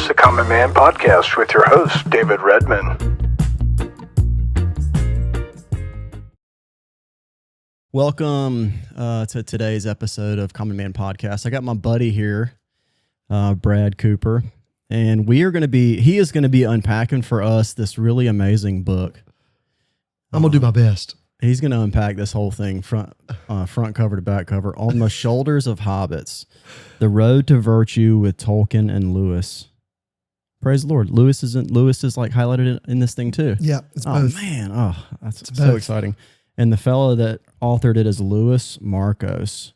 the Common Man Podcast with your host, David Redmond. Welcome to today's episode of Common Man Podcast. I got my buddy here, Brad Cooper, and he is going to be unpacking for us this really amazing book. I'm going to do my best. He's going to unpack this whole thing front cover to back cover. On the Shoulders of Hobbits, The Road to Virtue with Tolkien and Lewis. Praise the Lord. Lewis is like highlighted in this thing too. Yeah, it's both. Man. Oh, that's so exciting. And the fellow that authored it is Louis Markos.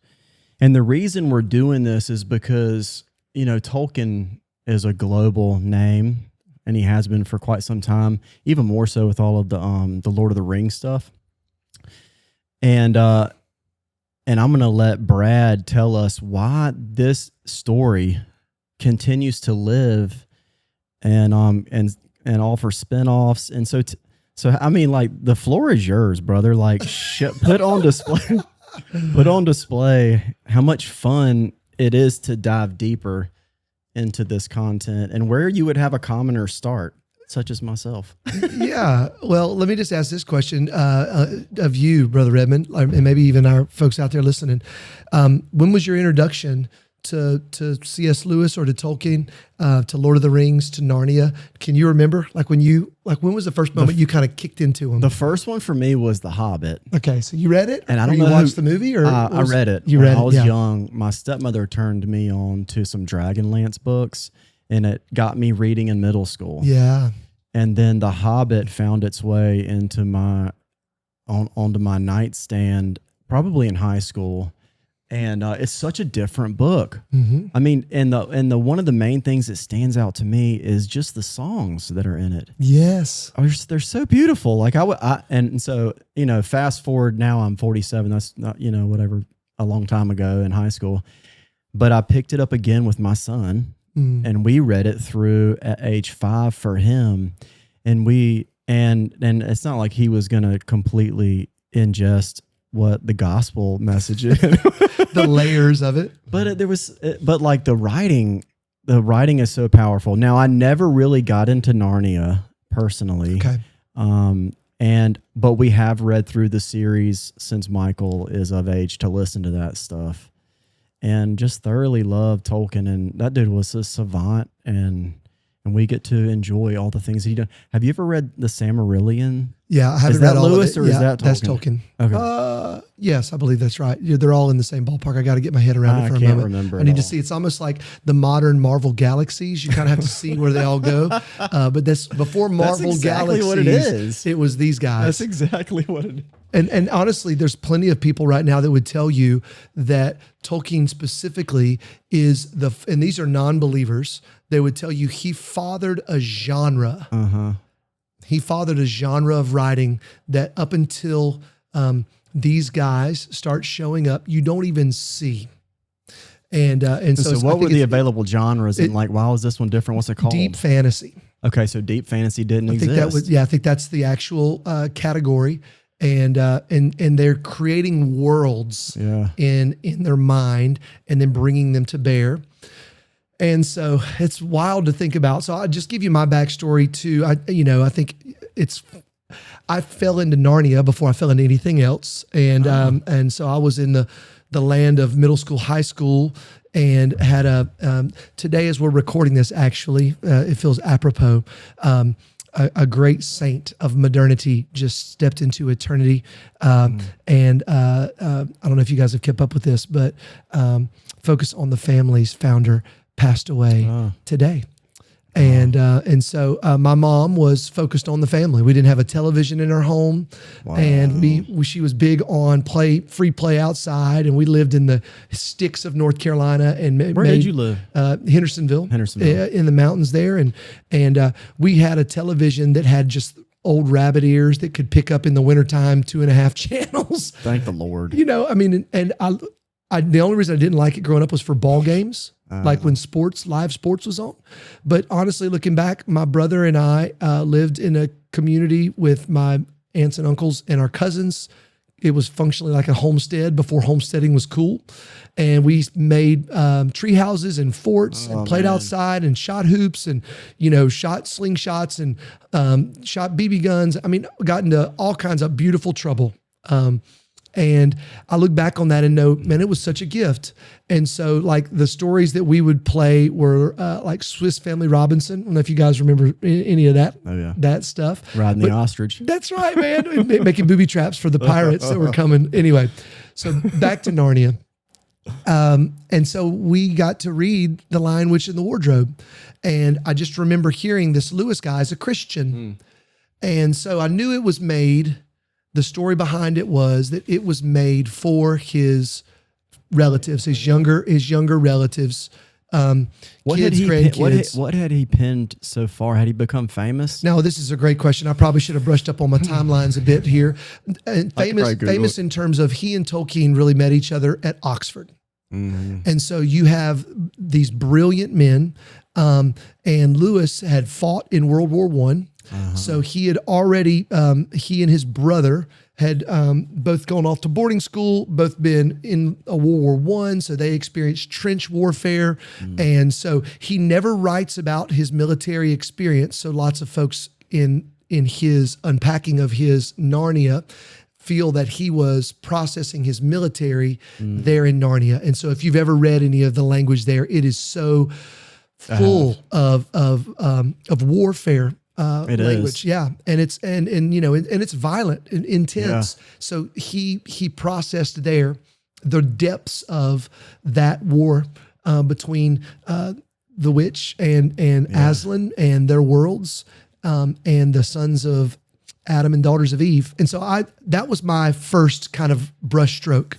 And the reason we're doing this is because, Tolkien is a global name, and he has been for quite some time, even more so with all of the Lord of the Rings stuff. And I'm going to let Brad tell us why this story continues to live and offer spinoffs. And so the floor is yours, brother. Like, put on display how much fun it is to dive deeper into this content and where you would have a commoner start, such as myself. Yeah. Well, let me just ask this question of you, Brother Redmond, and maybe even our folks out there listening. When was your introduction to C.S. Lewis or to Tolkien, to Lord of the Rings, to Narnia? Can you remember? When was the first moment you kind of kicked into them? The first one for me was The Hobbit. Okay, so you read it? And I don't know you watched the movie? Or I read it. You read it? I was young. My stepmother turned me on to some Dragonlance books, and it got me reading in middle school. Yeah. And then The Hobbit found its way into onto my nightstand, probably in high school. And it's such a different book. Mm-hmm. I mean, and the one of the main things that stands out to me is just the songs that are in it. Yes, they're so beautiful. Like fast forward now, I'm 47. That's not whatever, a long time ago in high school. But I picked it up again with my son, and we read it through at age 5 for him, and it's not like he was going to completely ingest what the gospel message is. The layers of it. But the writing is so powerful. Now, I never really got into Narnia personally. Okay. But we have read through the series since Michael is of age to listen to that stuff, and just thoroughly love Tolkien. And that dude was a savant, and we get to enjoy all the things he done. Have you ever read The Silmarillion? Yeah, I haven't read all Lewis of it. Or is that Tolkien? That's Tolkien. Okay. Yes, I believe that's right. They're all in the same ballpark. I got to get my head around it for a moment. I can't remember. I need to see. It's almost like the modern Marvel galaxies. You kind of have to see where they all go. But that's before Marvel that's exactly galaxies. What it is. It was these guys. That's exactly what it is. And honestly, there's plenty of people right now that would tell you that Tolkien specifically is and these are non-believers. They would tell you he fathered a genre. Uh-huh. He fathered a genre of writing that up until these guys start showing up, you don't even see. And so what were the available genres? And why was this one different? What's it called? Deep fantasy. Okay, so deep fantasy didn't exist. I think that's the actual category. And they're creating worlds in their mind and then bringing them to bear. And so it's wild to think about. So I'll just give you my backstory too. I think I fell into Narnia before I fell into anything else. And so I was in the land of middle school, high school, and had today as we're recording this, actually, it feels apropos, a great saint of modernity just stepped into eternity. And I don't know if you guys have kept up with this, but Focus on the Family's founder passed away today. And so my mom was focused on the family. We didn't have a television in our home. Wow. And she was big on free play outside, and we lived in the sticks of North Carolina. And where did you live? Hendersonville. In the mountains there. And we had a television that had just old rabbit ears that could pick up in the wintertime 2.5 channels. Thank the Lord. The only reason I didn't like it growing up was for ball games. Like when live sports was on. But honestly, looking back, my brother and I lived in a community with my aunts and uncles and our cousins it was functionally like a homestead before homesteading was cool. And we made tree houses and forts and played outside and shot hoops and, shot slingshots and shot BB guns. I mean, got into all kinds of beautiful trouble. And I look back on that and know, man, it was such a gift. And so like the stories that we would play were like Swiss Family Robinson. I don't know if you guys remember any of that, that stuff. Riding the ostrich. That's right, man. Making booby traps for the pirates that were coming. Anyway, so back to Narnia. And so we got to read The Lion, Witch, and the Wardrobe. And I just remember hearing this Lewis guy is a Christian. And so I knew it was made. The story behind it was that it was made for his relatives, his younger relatives, kids, grandkids. What had he penned so far? Had he become famous? No, this is a great question. I probably should have brushed up on my timelines a bit here. And famous in terms of he and Tolkien really met each other at Oxford. And so you have these brilliant men, and Lewis had fought in World War I. So he had already, he and his brother had both gone off to boarding school, both been in a World War I, so they experienced trench warfare. And so he never writes about his military experience. So lots of folks in his unpacking of his Narnia feel that he was processing his military there in Narnia. And so if you've ever read any of the language there, it is so full of warfare. Language, and it's and it's violent and intense. So he processed there the depths of that war between the witch and Aslan and their worlds, and the sons of Adam and daughters of Eve. And so that was my first kind of brushstroke.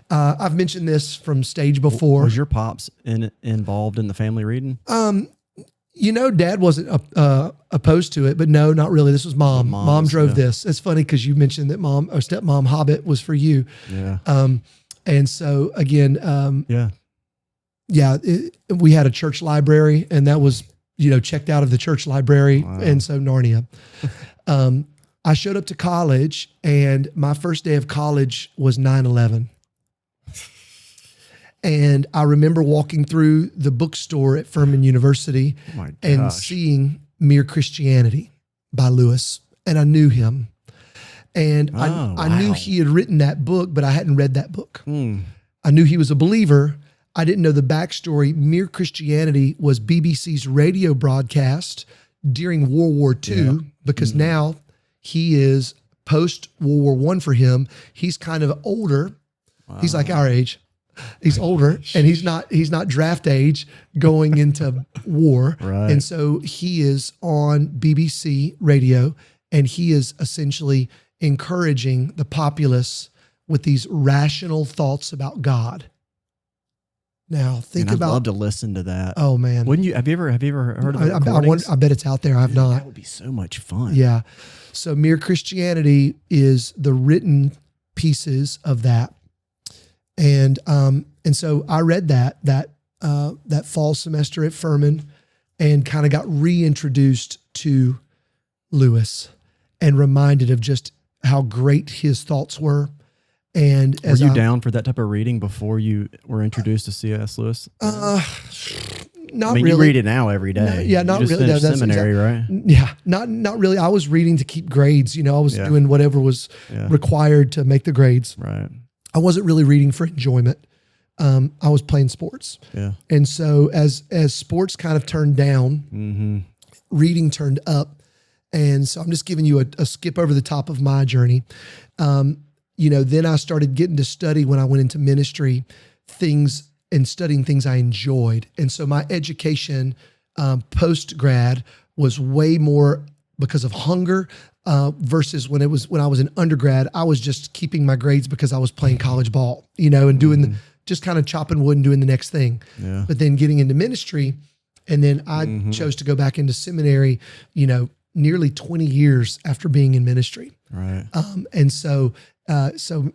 I've mentioned this from stage before. Was your pops involved in the family reading? Dad wasn't opposed to it, but no, not really. This was Mom. Mom drove this. It's funny because you mentioned that Mom or stepmom Hobbit was for you. And so again, we had a church library, and that was checked out of the church library, and so Narnia. I showed up to college, and my first day of college was 9/11. And I remember walking through the bookstore at Furman University and seeing Mere Christianity by Lewis. And I knew him. And I knew he had written that book, but I hadn't read that book. I knew he was a believer. I didn't know the backstory. Mere Christianity was BBC's radio broadcast during World War II, because now he is post-World War I for him. He's kind of older. He's like our age. He's older, and he's not draft age going into war. And so he is on BBC radio, and he is essentially encouraging the populace with these rational thoughts about God. Now I'd love to listen to that. Oh man. Wouldn't you? Have you ever heard of it? I bet it's out there. I've not. That would be so much fun. Yeah. So Mere Christianity is the written pieces of that. And so I read that fall semester at Furman, and kind of got reintroduced to Lewis and reminded of just how great his thoughts were. And were you down for that type of reading before you were introduced to C.S. Lewis? Not really. You read it now every day. No, not really. That's seminary, right? Yeah, not really. I was reading to keep grades. I was doing whatever was required to make the grades. Right. I wasn't really reading for enjoyment. I was playing sports. Yeah. And so as sports kind of turned down, reading turned up. And so I'm just giving you a skip over the top of my journey. Then I started getting to study when I went into ministry, things and studying things I enjoyed. And so my education post-grad was way more because of hunger versus when I was an undergrad, I was just keeping my grades because I was playing college ball, and doing just kind of chopping wood and doing the next thing. Yeah. But then getting into ministry, and then I chose to go back into seminary, nearly 20 years after being in ministry. Right. And so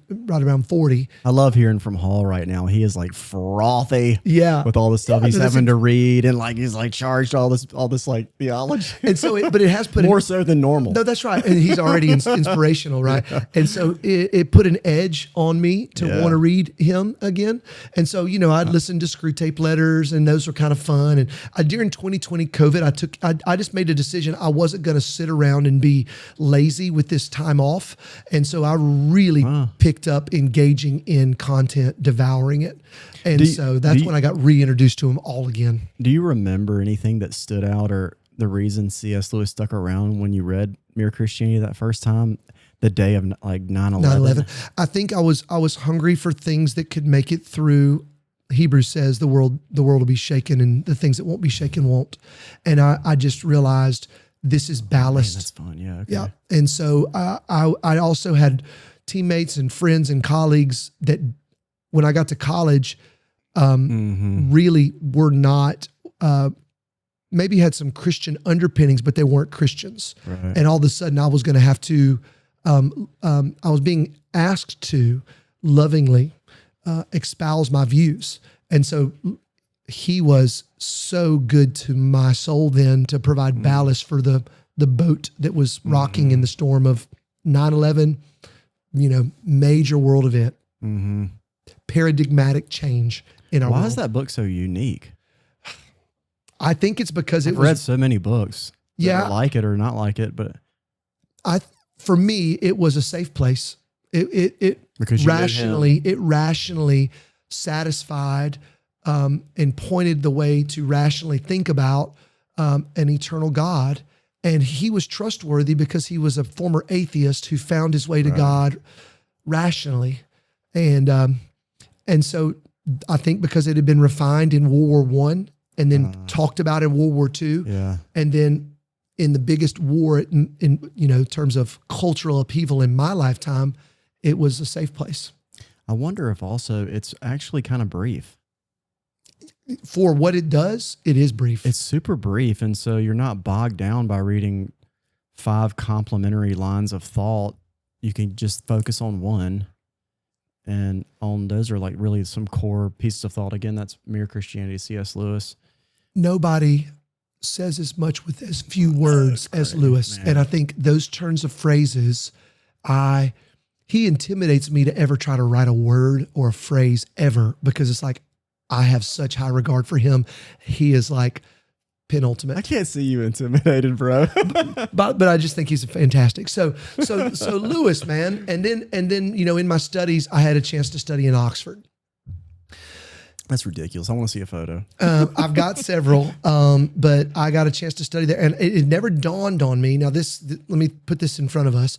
right around 40. I love hearing from Hall right now. He is like frothy with all the stuff he's having to read, and like he's like charged all this like theology. And so but it has put more so than normal. No, that's right. And he's already inspirational, right? Yeah. And so it put an edge on me to want to read him again. And so, I'd listen to Screw Tape Letters, and those were kind of fun. And during 2020 COVID, I just made a decision. I wasn't going to sit around and be lazy with this time off. And so I really picked up engaging in content, devouring it. And so that's when I got reintroduced to him all again. Do you remember anything that stood out, or the reason C.S. Lewis stuck around when you read Mere Christianity that first time, the day of like 9/11? I think I was hungry for things that could make it through. Hebrews says the world will be shaken, and the things that won't be shaken won't. And I just realized this is ballast. Man, that's fun. Yeah. Okay. Yeah. And so I also had teammates and friends and colleagues that when I got to college, really were not, maybe had some Christian underpinnings, but they weren't Christians. Right. And all of a sudden I was going to have to, I was being asked to lovingly espouse my views. And so he was so good to my soul then to provide ballast for the boat that was rocking in the storm of 9/11, major world event, paradigmatic change in our world. Why is that book so unique? I think it's because I've read so many books. Yeah, like it or not like it, but for me, it was a safe place. It rationally satisfied and pointed the way to rationally think about an eternal God. And he was trustworthy because he was a former atheist who found his way to God rationally. And so I think because it had been refined in World War I and then talked about in World War II, and then in the biggest war in terms of cultural upheaval in my lifetime, it was a safe place. I wonder if also it's actually kind of brief. For what it does, it is brief. It's super brief, and so you're not bogged down by reading 5 complementary lines of thought. You can just focus on one, and on those are like really some core pieces of thought. Again, that's Mere Christianity, C.S. Lewis. Nobody says as much with as few words as Lewis, man. And I think those turns of phrases, he intimidates me to ever try to write a word or a phrase ever, because it's like, I have such high regard for him. He is like penultimate. I can't see you intimidated, bro. but I just think he's fantastic. So Lewis, man. And then, in my studies, I had a chance to study in Oxford. That's ridiculous. I want to see a photo. I've got several, but I got a chance to study there, and it never dawned on me. Now, let me put this in front of us.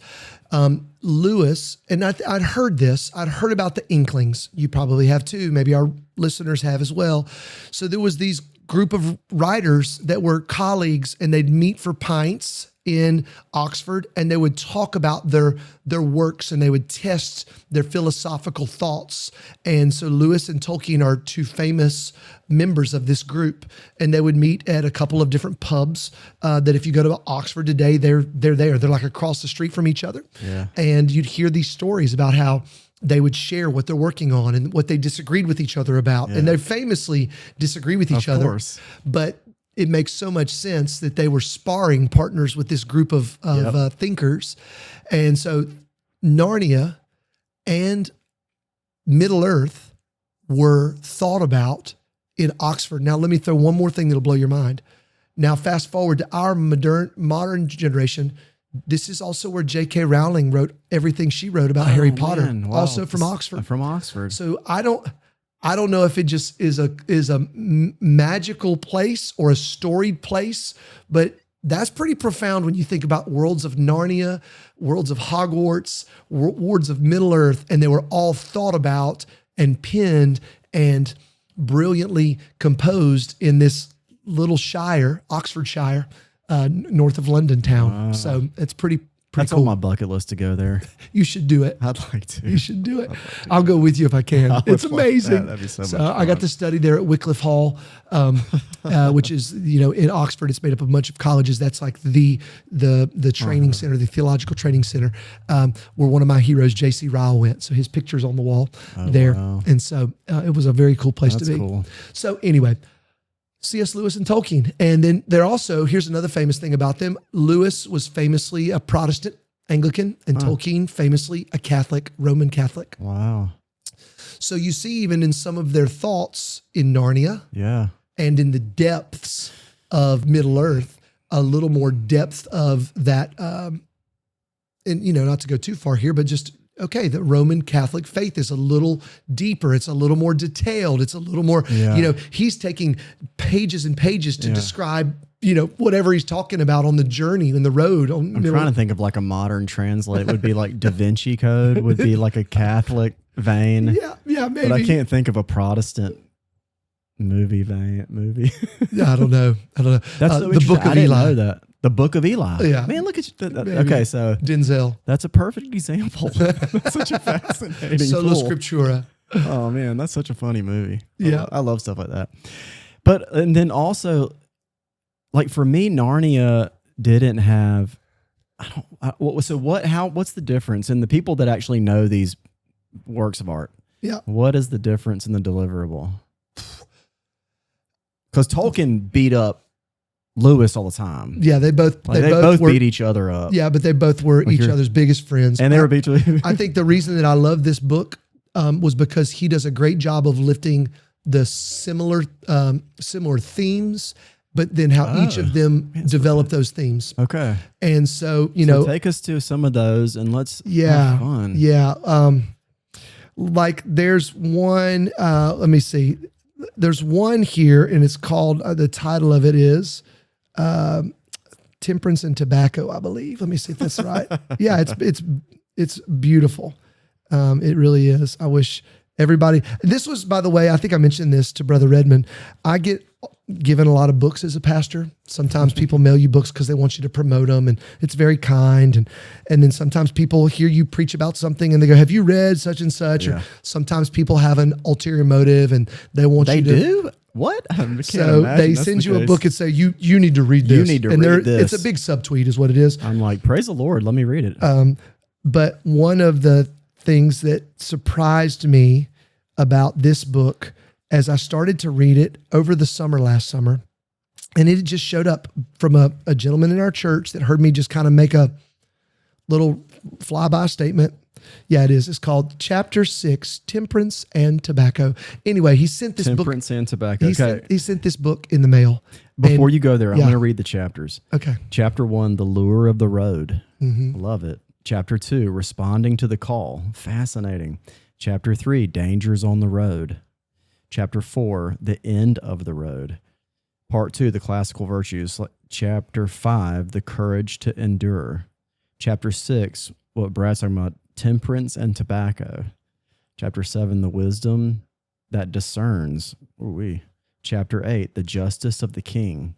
Lewis, and I'd heard this. I'd heard about the Inklings. You probably have too. Maybe our listeners have as well. So there was these group of writers that were colleagues, and they'd meet for pints in Oxford, and they would talk about their works, and they would test their philosophical thoughts. And so Lewis and Tolkien are 2 famous members of this group, and they would meet at a couple of different pubs that if you go to Oxford today, they're there. They're like across the street from each other. Yeah. And you'd hear these stories about how they would share what they're working on and what they disagreed with each other about. Yeah. And they famously disagree with each other. Of course. But it makes so much sense that they were sparring partners with this group of thinkers. And so Narnia and Middle Earth were thought about in Oxford. Now, let me throw one more thing that'll blow your mind. Now, fast forward to our modern generation. This is also where J.K. Rowling wrote everything she wrote about Harry Potter, wow. Also from Oxford. From Oxford. So I don't know if it just is a magical place or a storied place, but that's pretty profound when you think about worlds of Narnia, worlds of Hogwarts, worlds of Middle Earth, and they were all thought about and penned and brilliantly composed in this little shire, Oxfordshire, north of London town. Wow. So it's pretty pretty That's cool. on my bucket list to go there. You should do it. I'd like to. You should do it. I'll go with you if I can. It's amazing. That'd be so much I got fun. to study there at Wycliffe Hall, which is, in Oxford. It's made up of a bunch of colleges. That's like the training center, the theological training center, where one of my heroes, J.C. Ryle, went. So his picture's on the wall there. Wow. And so it was a very cool place That's to be. cool. So anyway, C.S. Lewis and Tolkien. And then they're also, here's another famous thing about them. Lewis was famously a Protestant Anglican, and Tolkien famously a Catholic, Roman Catholic. Wow. So you see, even in some of their thoughts in Narnia Yeah. and in the depths of Middle Earth, a little more depth of that, and not to go too far here, but just, okay, the Roman Catholic faith is a little deeper. It's a little more detailed. It's a little more, he's taking pages and pages to describe, whatever he's talking about on the journey, in the road. I'm trying to think of like a modern translate would be like Da Vinci Code would be like a Catholic vein. Yeah, maybe. But I can't think of a Protestant movie. Yeah, I don't know. That's so the Book I of didn't Eli. know that. The Book of Eli. Yeah. Man, look at you. Maybe. Okay, so Denzel. that's a perfect example. That's such a fascinating Sola tool. Scriptura. Oh man, that's such a funny movie. Yeah. I love stuff like that. But and then also, like for me, Narnia didn't have. What's the difference in the people that actually know these works of art? Yeah. What is the difference in the deliverable? Because Tolkien beat up Lewis all the time. Yeah, they both were, beat each other up. Yeah, but they both were each other's biggest friends. And they were beat. I think the reason that I love this book was because he does a great job of lifting the similar themes, but then how each of them develop those themes. Okay. And so, So take us to some of those and let's have fun. Yeah. Like there's one, let me see. There's one here, and it's called, the title of it is Temperance and Tobacco, I believe. Let me see if that's right. Yeah, it's beautiful. It really is. I wish everybody, this was, by the way, I think I mentioned this to Brother Redmond. I get given a lot of books as a pastor. Sometimes people mail you books because they want you to promote them, and it's very kind. And then sometimes people hear you preach about something and they go, "Have you read such and such?" Yeah. Or sometimes people have an ulterior motive and they want you to. They do? What? So they send you a book and say, you need to read this. You need to read this. It's a big subtweet is what it is. I'm like, praise the Lord. Let me read it. But one of the things that surprised me about this book as I started to read it over the summer, last summer, and it just showed up from a gentleman in our church that heard me just kind of make a little flyby statement. Yeah, it is. It's called Chapter 6, Temperance and Tobacco. Anyway, he sent this book. Temperance and Tobacco. He sent this book in the mail. Before you go there, I'm going to read the chapters. Okay. Chapter 1, The Lure of the Road. Mm-hmm. Love it. Chapter 2, Responding to the Call. Fascinating. Chapter 3, Dangers on the Road. Chapter 4, The End of the Road. Part 2, The Classical Virtues. Chapter 5, The Courage to Endure. Chapter 6, what Brad's talking about, Temperance and Tobacco. Chapter 7, The Wisdom that Discerns. Ooh-wee. Chapter 8, The Justice of the King.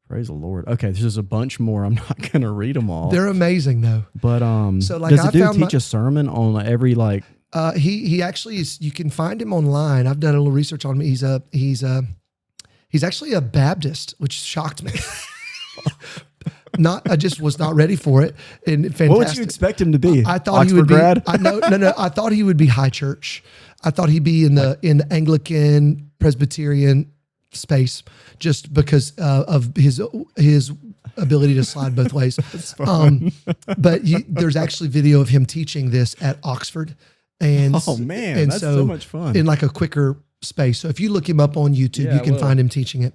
Praise the Lord. Okay, there's a bunch more. I'm not going to read them all. They're amazing, though. But so, like, does the dude teach a sermon on every, like... He actually is. You can find him online. I've done a little research on him. He's actually a Baptist, which shocked me. I just was not ready for it. And fantastic. What would you expect him to be? I thought he would be. No. I thought he would be high church. I thought he'd be in the Anglican Presbyterian space, just because of his ability to slide both ways. But there's actually video of him teaching this at Oxford. And that's so much fun. In like a quicker space. So if you look him up on YouTube, you can find him teaching it,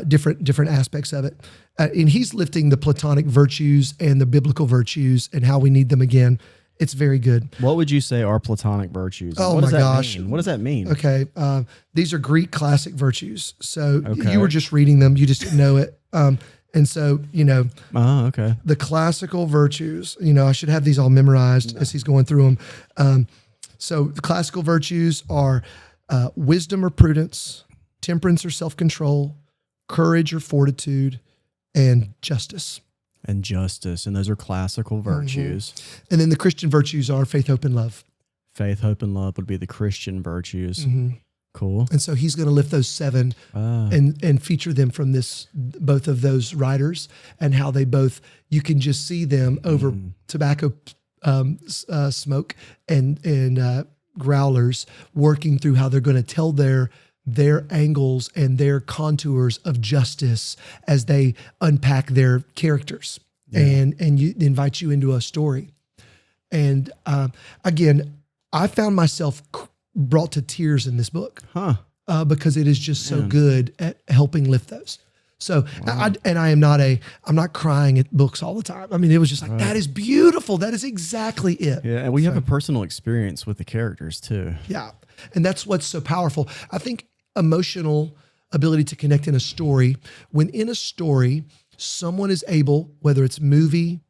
different aspects of it. And he's lifting the Platonic virtues and the biblical virtues and how we need them again. It's very good. What would you say are Platonic virtues? Oh what my gosh. What does that mean? Okay. These are Greek classic virtues. So you were just reading them. You just didn't know it. And so, okay. The classical virtues, I should have these all memorized as he's going through them. So the classical virtues are wisdom or prudence, temperance or self-control, courage or fortitude, and justice. And justice. And those are classical virtues. And then the Christian virtues are faith, hope, and love. Faith, hope, and love would be the Christian virtues. Cool. And so he's going to lift those 7 and feature them from both of those writers, and how they both, you can just see them over tobacco smoke and growlers, working through how they're going to tell their angles and their contours of justice as they unpack their characters and you invite you into a story. And again, I found myself brought to tears in this book because it is just so good at helping lift those. So, I'm not crying at books all the time. I mean, it was just like, that is beautiful. That is exactly it. Yeah. And we have a personal experience with the characters too. Yeah. And that's what's so powerful. I think emotional ability to connect in a story, when in a story, someone is able, whether it's movie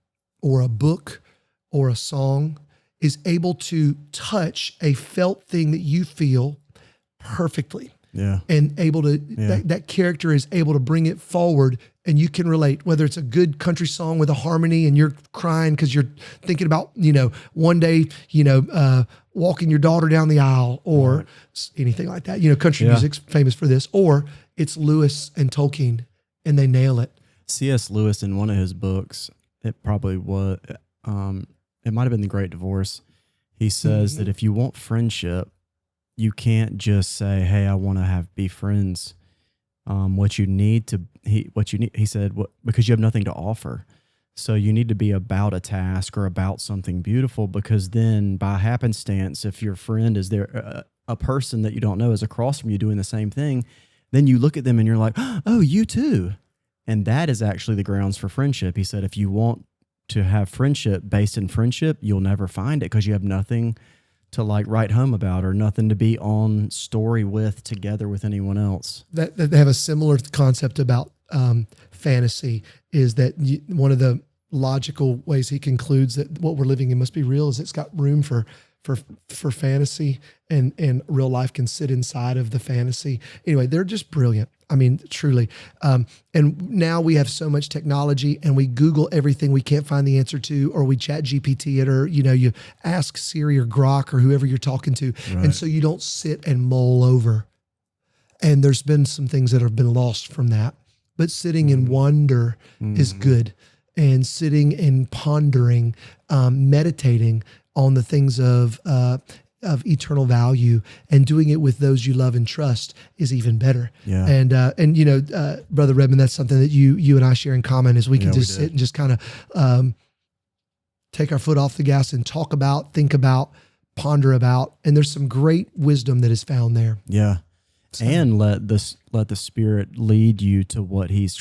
or a book or a song, is able to touch a felt thing that you feel perfectly. Yeah. And able to, that character is able to bring it forward, and you can relate, whether it's a good country song with a harmony and you're crying because you're thinking about, one day, walking your daughter down the aisle, or anything like that. Country music's famous for this, or it's Lewis and Tolkien and they nail it. C.S. Lewis, in one of his books, it probably was, it might've been The Great Divorce. He says that if you want friendship, you can't just say, "Hey, I want to be friends." He said, because you have nothing to offer. So you need to be about a task or about something beautiful, because then by happenstance, if your friend is there, a person that you don't know is across from you doing the same thing, then you look at them and you're like, "Oh, you too." And that is actually the grounds for friendship. He said, if you want to have friendship based in friendship, you'll never find it, because you have nothing to write home about, or nothing to be on story with together with anyone else. That they have a similar concept about fantasy, is that one of the logical ways he concludes that what we're living in must be real is it's got room for fantasy, and real life can sit inside of the fantasy. Anyway, they're just brilliant. I mean, truly. And now we have so much technology, and we Google everything we can't find the answer to, or we chat GPT it, or, you ask Siri or Grok or whoever you're talking to. Right. And so you don't sit and mull over. And there's been some things that have been lost from that, but sitting in wonder is good. And sitting and pondering, meditating on the things of eternal value, and doing it with those you love and trust is even better. Yeah. And Brother Redmond, that's something that you and I share in common, is we can just sit and just kind of take our foot off the gas and talk about, think about, ponder about. And there's some great wisdom that is found there. Yeah. So, and let the Spirit lead you to what he's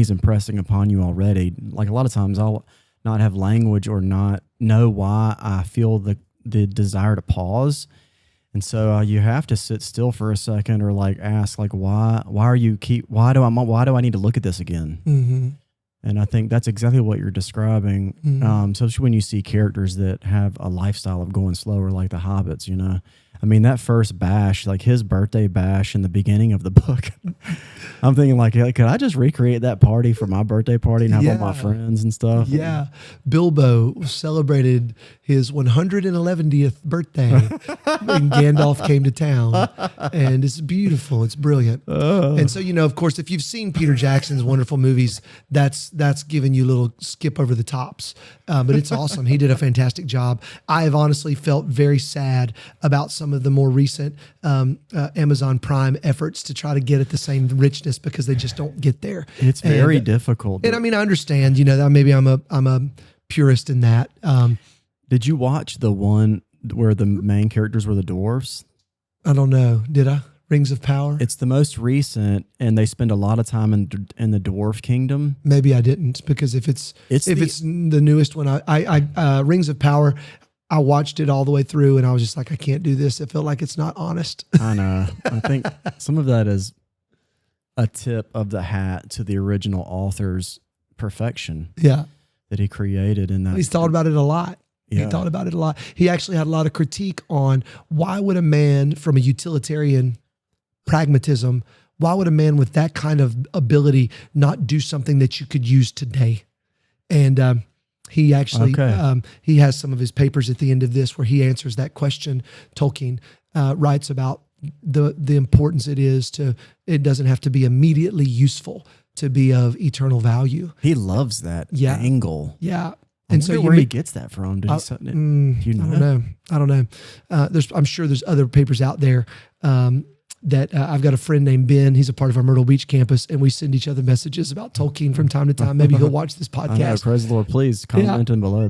impressing upon you already. Like a lot of times I'll not have language or not know why I feel the desire to pause. And so you have to sit still for a second, or ask why do I need to look at this again? Mm-hmm. And I think that's exactly what you're describing. Mm-hmm. Especially when you see characters that have a lifestyle of going slower, like the Hobbits, I mean, that first bash, his birthday bash in the beginning of the book, I'm thinking could I just recreate that party for my birthday party and have all my friends and stuff? Yeah. Bilbo celebrated his 111th birthday when Gandalf came to town, and it's beautiful. It's brilliant. And so, of course, if you've seen Peter Jackson's wonderful movies, that's giving you a little skip over the tops. But it's awesome. He did a fantastic job. I have honestly felt very sad about some of the more recent Amazon Prime efforts to try to get at the same richness, because they just don't get there. It's very difficult. And I mean, I understand, maybe I'm a purist in that. Did you watch the one where the main characters were the dwarves? I don't know. Did I? Rings of Power? It's the most recent, and they spend a lot of time in the dwarf kingdom. Maybe I didn't, because if it's the newest one, I Rings of Power, I watched it all the way through, and I was just like, I can't do this. It felt like it's not honest. I know. I think some of that is a tip of the hat to the original author's perfection. Yeah. That he created in that. He's thought about it a lot. Yeah. He thought about it a lot. He actually had a lot of critique on why would a man from a utilitarian pragmatism, why would a man with that kind of ability not do something that you could use today? And he actually, Okay. he has some of his papers at the end of this where he answers that question. Tolkien writes about the importance it doesn't have to be immediately useful to be of eternal value. He loves that angle. Yeah. And so where he gets that from? Do you know? I don't know. I'm sure there's other papers out there that I've got a friend named Ben. He's a part of our Myrtle Beach campus, and we send each other messages about Tolkien from time to time. Maybe he'll watch this podcast. I know, praise the Lord. Please comment in below.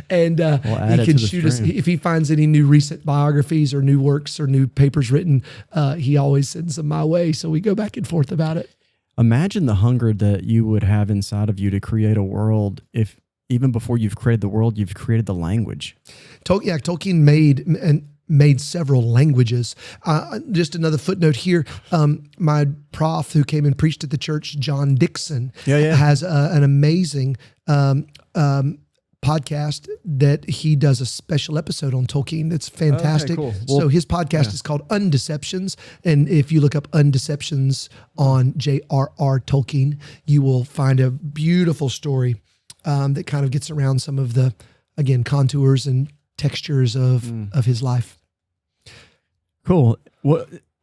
and he can shoot us if he finds any new recent biographies or new works or new papers written. He always sends them my way, so we go back and forth about it. Imagine the hunger that you would have inside of you to create a world if even before you've created the world, you've created the language. Tolkien made several languages. Just another footnote here. My prof who came and preached at the church, John Dixon, has an amazing podcast that he does a special episode on Tolkien. That's fantastic. Okay, cool. So his podcast is called Undeceptions. And if you look up Undeceptions on J.R.R. Tolkien, you will find a beautiful story that kind of gets around some of the, again, contours and textures of his life. Cool.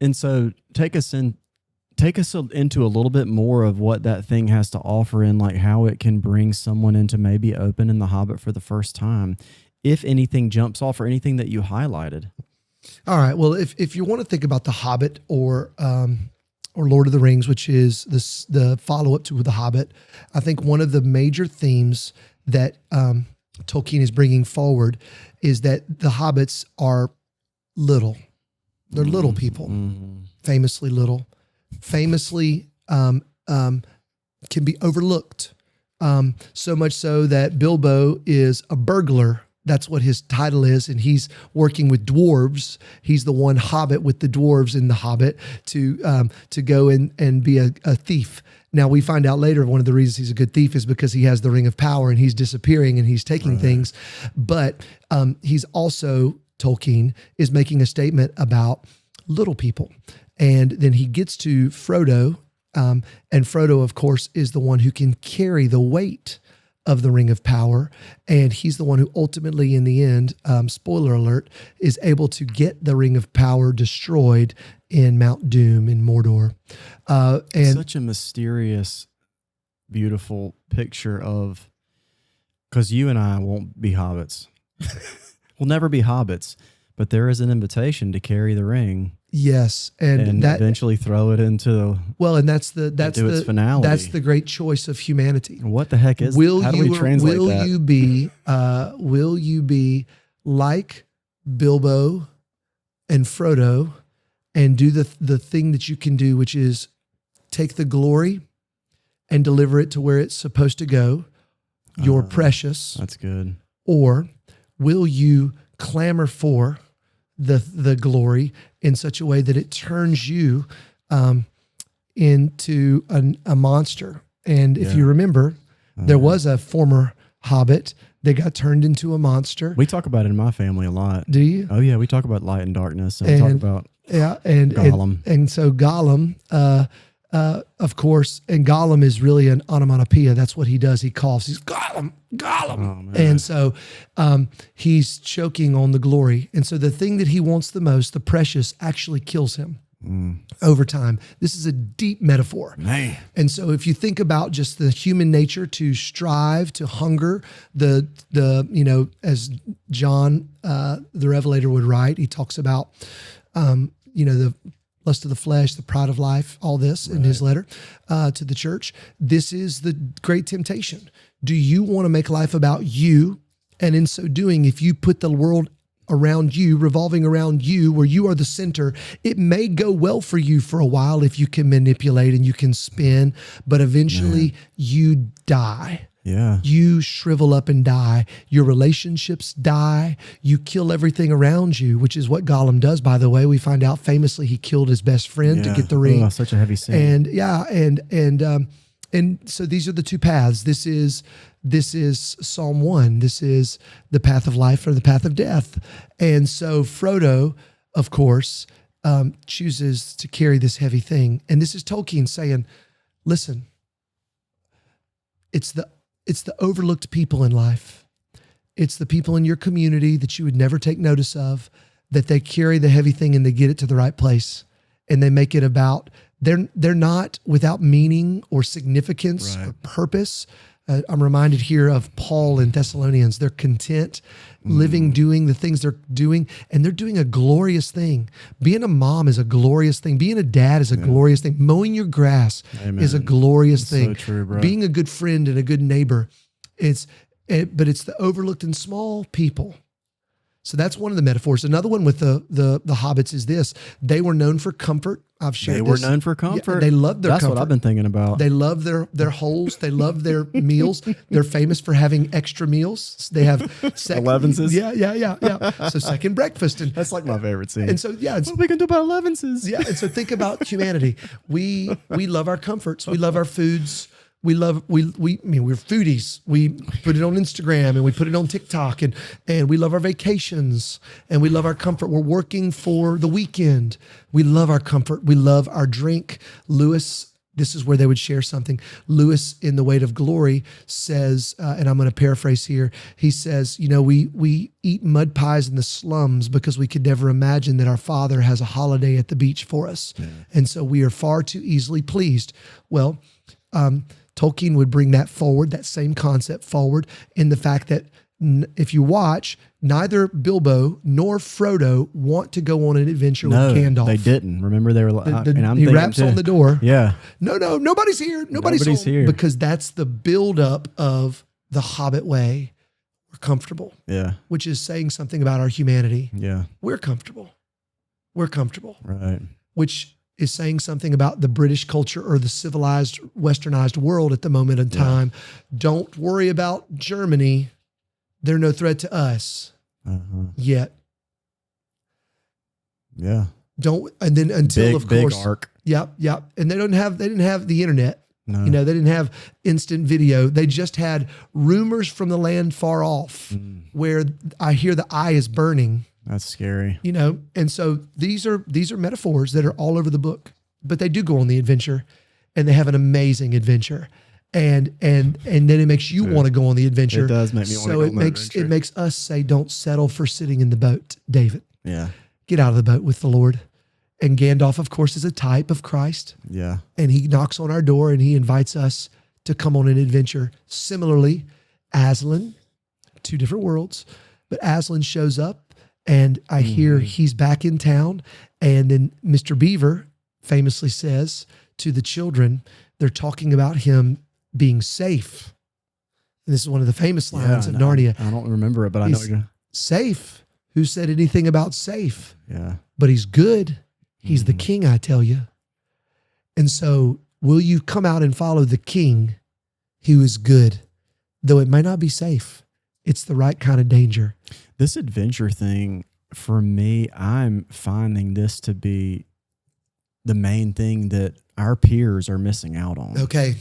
And so take us into a little bit more of what that thing has to offer and like how it can bring someone into maybe opening The Hobbit for the first time, if anything jumps off or anything that you highlighted. All right. Well, if you want to think about The Hobbit or Lord of the Rings, which is the follow-up to The Hobbit, I think one of the major themes that Tolkien is bringing forward is that the hobbits are little. They're little people, famously little, famously can be overlooked. So much so that Bilbo is a burglar. That's what his title is. And he's working with dwarves. He's the one hobbit with the dwarves in The Hobbit to go and be a thief. Now, we find out later one of the reasons he's a good thief is because he has the Ring of Power and he's disappearing and he's taking things. But he's also, Tolkien is making a statement about little people. And then he gets to Frodo, and Frodo, of course, is the one who can carry the weight of the Ring of Power. And he's the one who ultimately, in the end, spoiler alert, is able to get the Ring of Power destroyed in Mount Doom in Mordor. And such a mysterious, beautiful picture of, because you and I won't be hobbits. We'll never be hobbits, but there is an invitation to carry the ring. Yes, and that, eventually throw it into and that's its finality. That's the great choice of humanity. What the heck is? How do we translate that? Will you be like Bilbo and Frodo, and do the thing that you can do, which is take the glory and deliver it to where it's supposed to go? You're precious. That's good. Or will you clamor for the glory in such a way that it turns you into a monster? And if you remember, there was a former hobbit that got turned into a monster. We talk about it in my family a lot. Do you? Oh yeah, we talk about light and darkness, and we talk about Gollum. And so Gollum, of course, and Gollum is really an onomatopoeia. That's what he does. He coughs. He's Gollum, Gollum. And so he's choking on the glory. And so the thing that he wants the most, the precious, actually kills him over time. This is a deep metaphor. Man. And so if you think about just the human nature to strive, to hunger, the as John, the Revelator would write, he talks about, the lust of the flesh, the pride of life, all this in his letter to the church. This is the great temptation. Do you want to make life about you? And in so doing, if you put the world around you, revolving around you, where you are the center, it may go well for you for a while if you can manipulate and you can spin, but eventually you die. Yeah. You shrivel up and die. Your relationships die. You kill everything around you, which is what Gollum does, by the way. We find out famously he killed his best friend to get the ring. Oh, such a heavy sin. And so these are the two paths. This is Psalm 1. This is the path of life or the path of death. And so Frodo, of course, chooses to carry this heavy thing. And this is Tolkien saying, listen, it's It's the overlooked people in life. It's the people in your community that you would never take notice of, that they carry the heavy thing and they get it to the right place. And they make it about, they're not without meaning or significance or purpose. I'm reminded here of Paul in Thessalonians. They're content, living, doing the things they're doing, and they're doing a glorious thing. Being a mom is a glorious thing. Being a dad is a glorious thing. Mowing your grass is a glorious thing. So true, bro. Being a good friend and a good neighbor, but it's the overlooked and small people. So that's one of the metaphors. Another one with the Hobbits is this. They were known for comfort. I've shared They were known for comfort. Yeah, they loved their comfort. That's what I've been thinking about. They love their holes. They love their meals. They're famous for having extra meals. They have elevenses. Yeah. So second breakfast. And that's like my favorite scene. And so, what are we going to do about elevenses? Yeah. And so think about humanity. We love our comforts. We love our foods. We're foodies. We put it on Instagram and we put it on TikTok and we love our vacations and we love our comfort. We're working for the weekend. We love our comfort. We love our drink. Lewis, this is where they would share something. Lewis in The Weight of Glory says, and I'm going to paraphrase here. He says, we eat mud pies in the slums because we could never imagine that our Father has a holiday at the beach for us. Yeah. And so we are far too easily pleased. Well, Tolkien would bring that forward, that same concept forward, in the fact that if you watch, neither Bilbo nor Frodo want to go on an adventure with Gandalf. They didn't. Remember, they were like, he raps on the door. Yeah. No, nobody's here. Nobody's here. Because that's the buildup of the Hobbit way. We're comfortable. Yeah. Which is saying something about our humanity. Yeah. We're comfortable. Right. Which is saying something about the British culture or the civilized, westernized world at the moment in time. Don't worry about Germany. They're no threat to us yet. Yeah. And then until of course, big arc. Yep. And they didn't have the internet. No. They didn't have instant video. They just had rumors from the land far off where I hear the eye is burning. That's scary. And so these are metaphors that are all over the book, but they do go on the adventure and they have an amazing adventure. And then it makes you want to go on the adventure. It does make me want to go on the adventure. So it makes us say, don't settle for sitting in the boat, David. Yeah. Get out of the boat with the Lord. And Gandalf, of course, is a type of Christ. Yeah. And he knocks on our door and he invites us to come on an adventure. Similarly, Aslan, two different worlds, but Aslan shows up. And I hear he's back in town. And then Mr. Beaver famously says to the children, they're talking about him being safe. And this is one of the famous lines of Narnia. I don't remember it, but I know you're safe. Who said anything about safe? Yeah. But he's good. He's the king, I tell you. And so will you come out and follow the king who is good, though it might not be safe? It's the right kind of danger. This adventure thing, for me, I'm finding this to be the main thing that our peers are missing out on. Okay.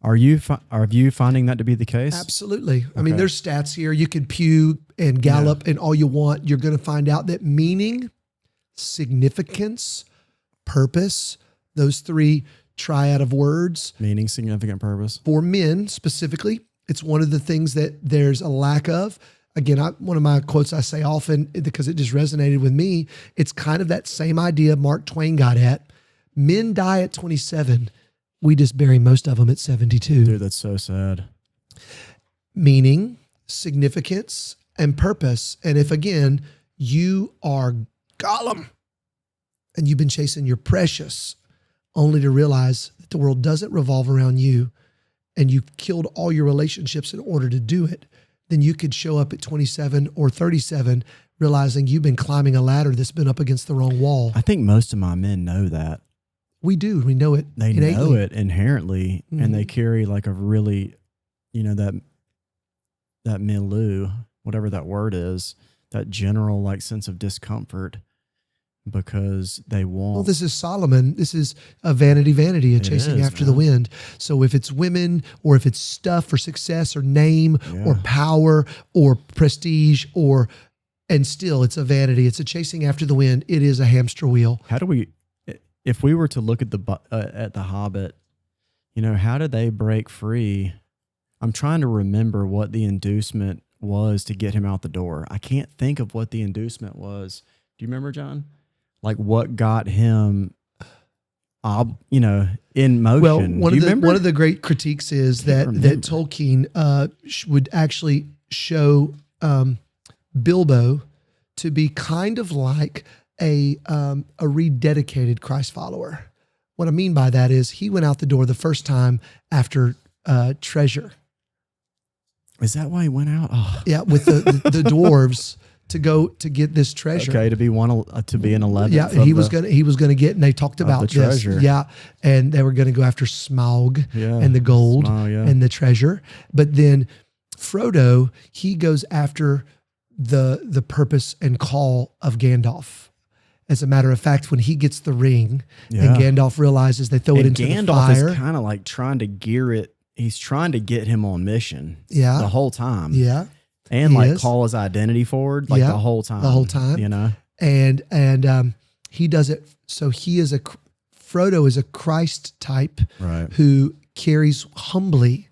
Are you finding that to be the case? Absolutely. Okay. I mean, there's stats here. You could Pew and Gallup and all you want. You're going to find out that meaning, significance, purpose, those three triad of words. Meaning, significant, purpose. For men specifically, it's one of the things that there's a lack of. Again, one of my quotes I say often, because it just resonated with me, it's kind of that same idea Mark Twain got at. Men die at 27. We just bury most of them at 72. Dude, that's so sad. Meaning, significance, and purpose. And if, again, you are Gollum and you've been chasing your precious only to realize that the world doesn't revolve around you and you've killed all your relationships in order to do it, then you could show up at 27 or 37 realizing you've been climbing a ladder that's been up against the wrong wall. I think most of my men know that. We do. We know it. They know it inherently, and they carry like a really, that milieu, whatever that word is, that general like sense of discomfort because they want. Well, this is Solomon. This is a vanity, a chasing after the wind. So if it's women or if it's stuff or success or name or power or prestige and still it's a vanity, it's a chasing after the wind. It is a hamster wheel. How do we, if we were to look at the Hobbit, how did they break free I'm trying to remember what the inducement was to get him out the door. I can't think of what the inducement was. Do you remember, John? Like what got him, in motion? Well, one of the great critiques is that Tolkien would actually show Bilbo to be kind of like a rededicated Christ follower. What I mean by that is he went out the door the first time after treasure. Is that why he went out? Oh. Yeah, with the dwarves to go to get this treasure. Okay, to be an 11th. Yeah, he was gonna get, and they talked about the treasure. This. Yeah, and they were gonna go after Smaug and the gold and the treasure. But then Frodo, he goes after the purpose and call of Gandalf. As a matter of fact, when he gets the ring and Gandalf realizes they throw it into the fire. Gandalf is kind of like trying to gear it. He's trying to get him on mission the whole time. Yeah. And call his identity forward the whole time. The whole time. And he does it. So Frodo is a Christ type who carries humbly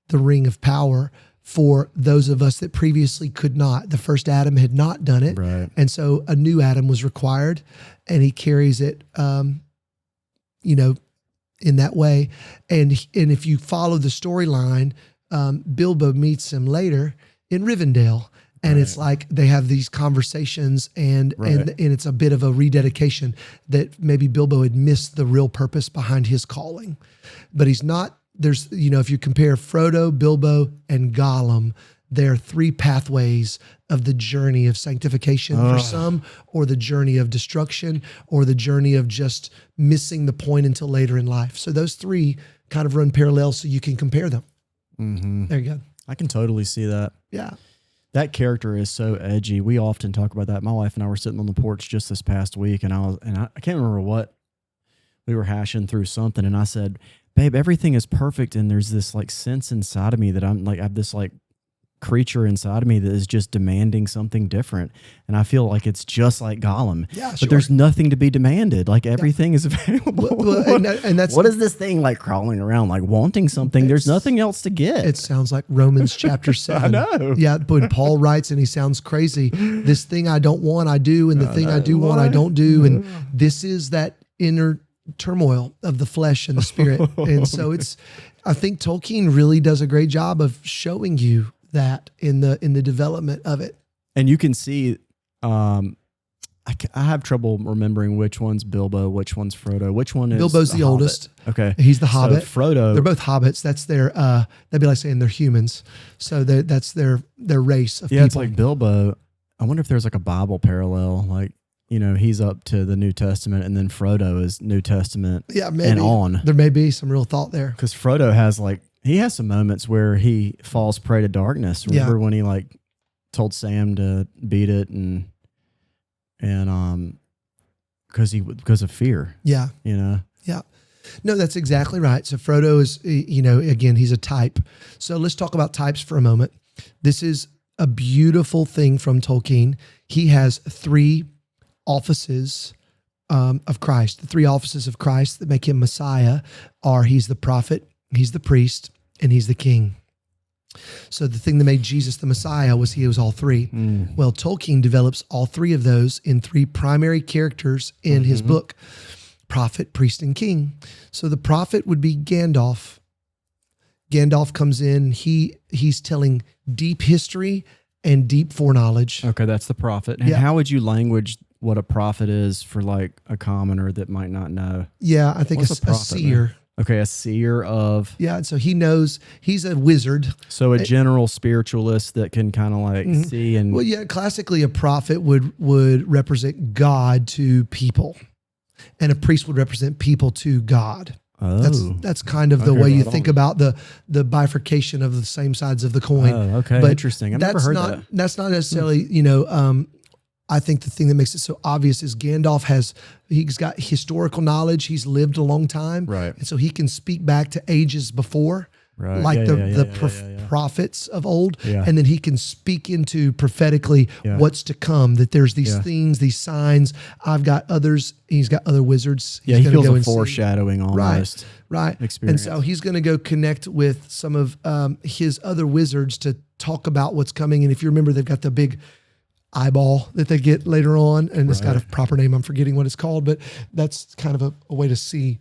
the ring of power for those of us that previously could not. The first Adam had not done it. Right. And so a new Adam was required, and he carries it, in that way. And if you follow the storyline, Bilbo meets him later in Rivendell. And it's like they have these conversations and it's a bit of a rededication that maybe Bilbo had missed the real purpose behind his calling. But he's not, if you compare Frodo, Bilbo, and Gollum, there are three pathways of the journey of sanctification for some, or the journey of destruction, or the journey of just missing the point until later in life. So those three kind of run parallel so you can compare them. Mm-hmm. There you go. I can totally see that. Yeah. That character is so edgy. We often talk about that. My wife and I were sitting on the porch just this past week, and I can't remember what we were hashing through something, and I said, "Babe, everything is perfect, and there's this like sense inside of me that I have this like creature inside of me that is just demanding something different, and I feel like it's just like Gollum. Yeah, but there's nothing to be demanded. Like everything is available. Well, and that's what is this thing like crawling around, like wanting something? There's nothing else to get. It sounds like Romans chapter 7. I know. Yeah, when Paul writes, and he sounds crazy. This thing I don't want, I do, and the thing I do want, I don't do, and this is that inner turmoil of the flesh and the spirit. And so I think Tolkien really does a great job of showing you that in the development of it. And you can see, I have trouble remembering which one's Bilbo, which one's Frodo, which one is Bilbo's the oldest. Okay. He's the Hobbit. So Frodo. They're both Hobbits. That's their, that'd be like saying they're humans. So that's their race of people. Yeah, it's like Bilbo. I wonder if there's like a Bible parallel, like, he's up to the New Testament, and then Frodo is New Testament and on. There may be some real thought there. Because Frodo has he has some moments where he falls prey to darkness. Remember when he told Sam to beat it and because of fear. Yeah. Yeah. No, that's exactly right. So Frodo is, again, he's a type. So let's talk about types for a moment. This is a beautiful thing from Tolkien. He has three offices of Christ. The three offices of Christ that make him Messiah are he's the prophet, he's the priest, and he's the king. So the thing that made Jesus the Messiah was he was all three. Well, Tolkien develops all three of those in three primary characters in his book, prophet, priest, and king. So the prophet would be Gandalf. Gandalf comes in, he's telling deep history and deep foreknowledge. Okay, that's the prophet. And how would you language what a prophet is for a commoner that might not know? Yeah, I think a seer. Man? Okay, a seer of... Yeah, so he knows, he's a wizard. So a general spiritualist that can kind of see and... Well, yeah, classically a prophet would represent God to people, and a priest would represent people to God. Oh. That's kind of the way you think about the bifurcation of the same sides of the coin. Oh, okay, but interesting. I've never heard that. That's not necessarily, I think the thing that makes it so obvious is Gandalf he's got historical knowledge. He's lived a long time. Right. And so he can speak back to ages before Right. like prophets of old. Yeah. And then he can speak into prophetically what's to come, that there's these things, these signs. I've got others. He's got other wizards. He feels a foreshadowing almost. Right. Experience. And so he's going to go connect with some of his other wizards to talk about what's coming. And if you remember, they've got the big eyeball that they get later on, and it's got a proper name. I'm forgetting what it's called, but that's kind of a way to see.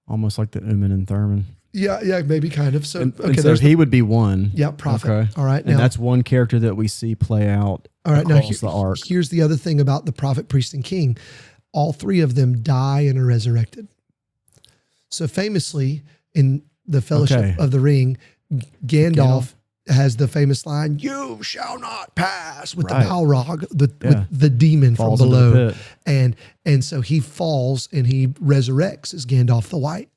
Almost like the Uman and Thurman. Yeah, maybe kind of. So, and so he would be one. Yeah, prophet. Okay. All right. And that's one character that we see play out across the arc. Here's the other thing about the prophet, priest, and king. All three of them die and are resurrected. So famously, in the Fellowship of the Ring, Gandalf has the famous line, "You shall not pass," with the Balrog, with the demon falls from below. And so he falls and he resurrects as Gandalf the White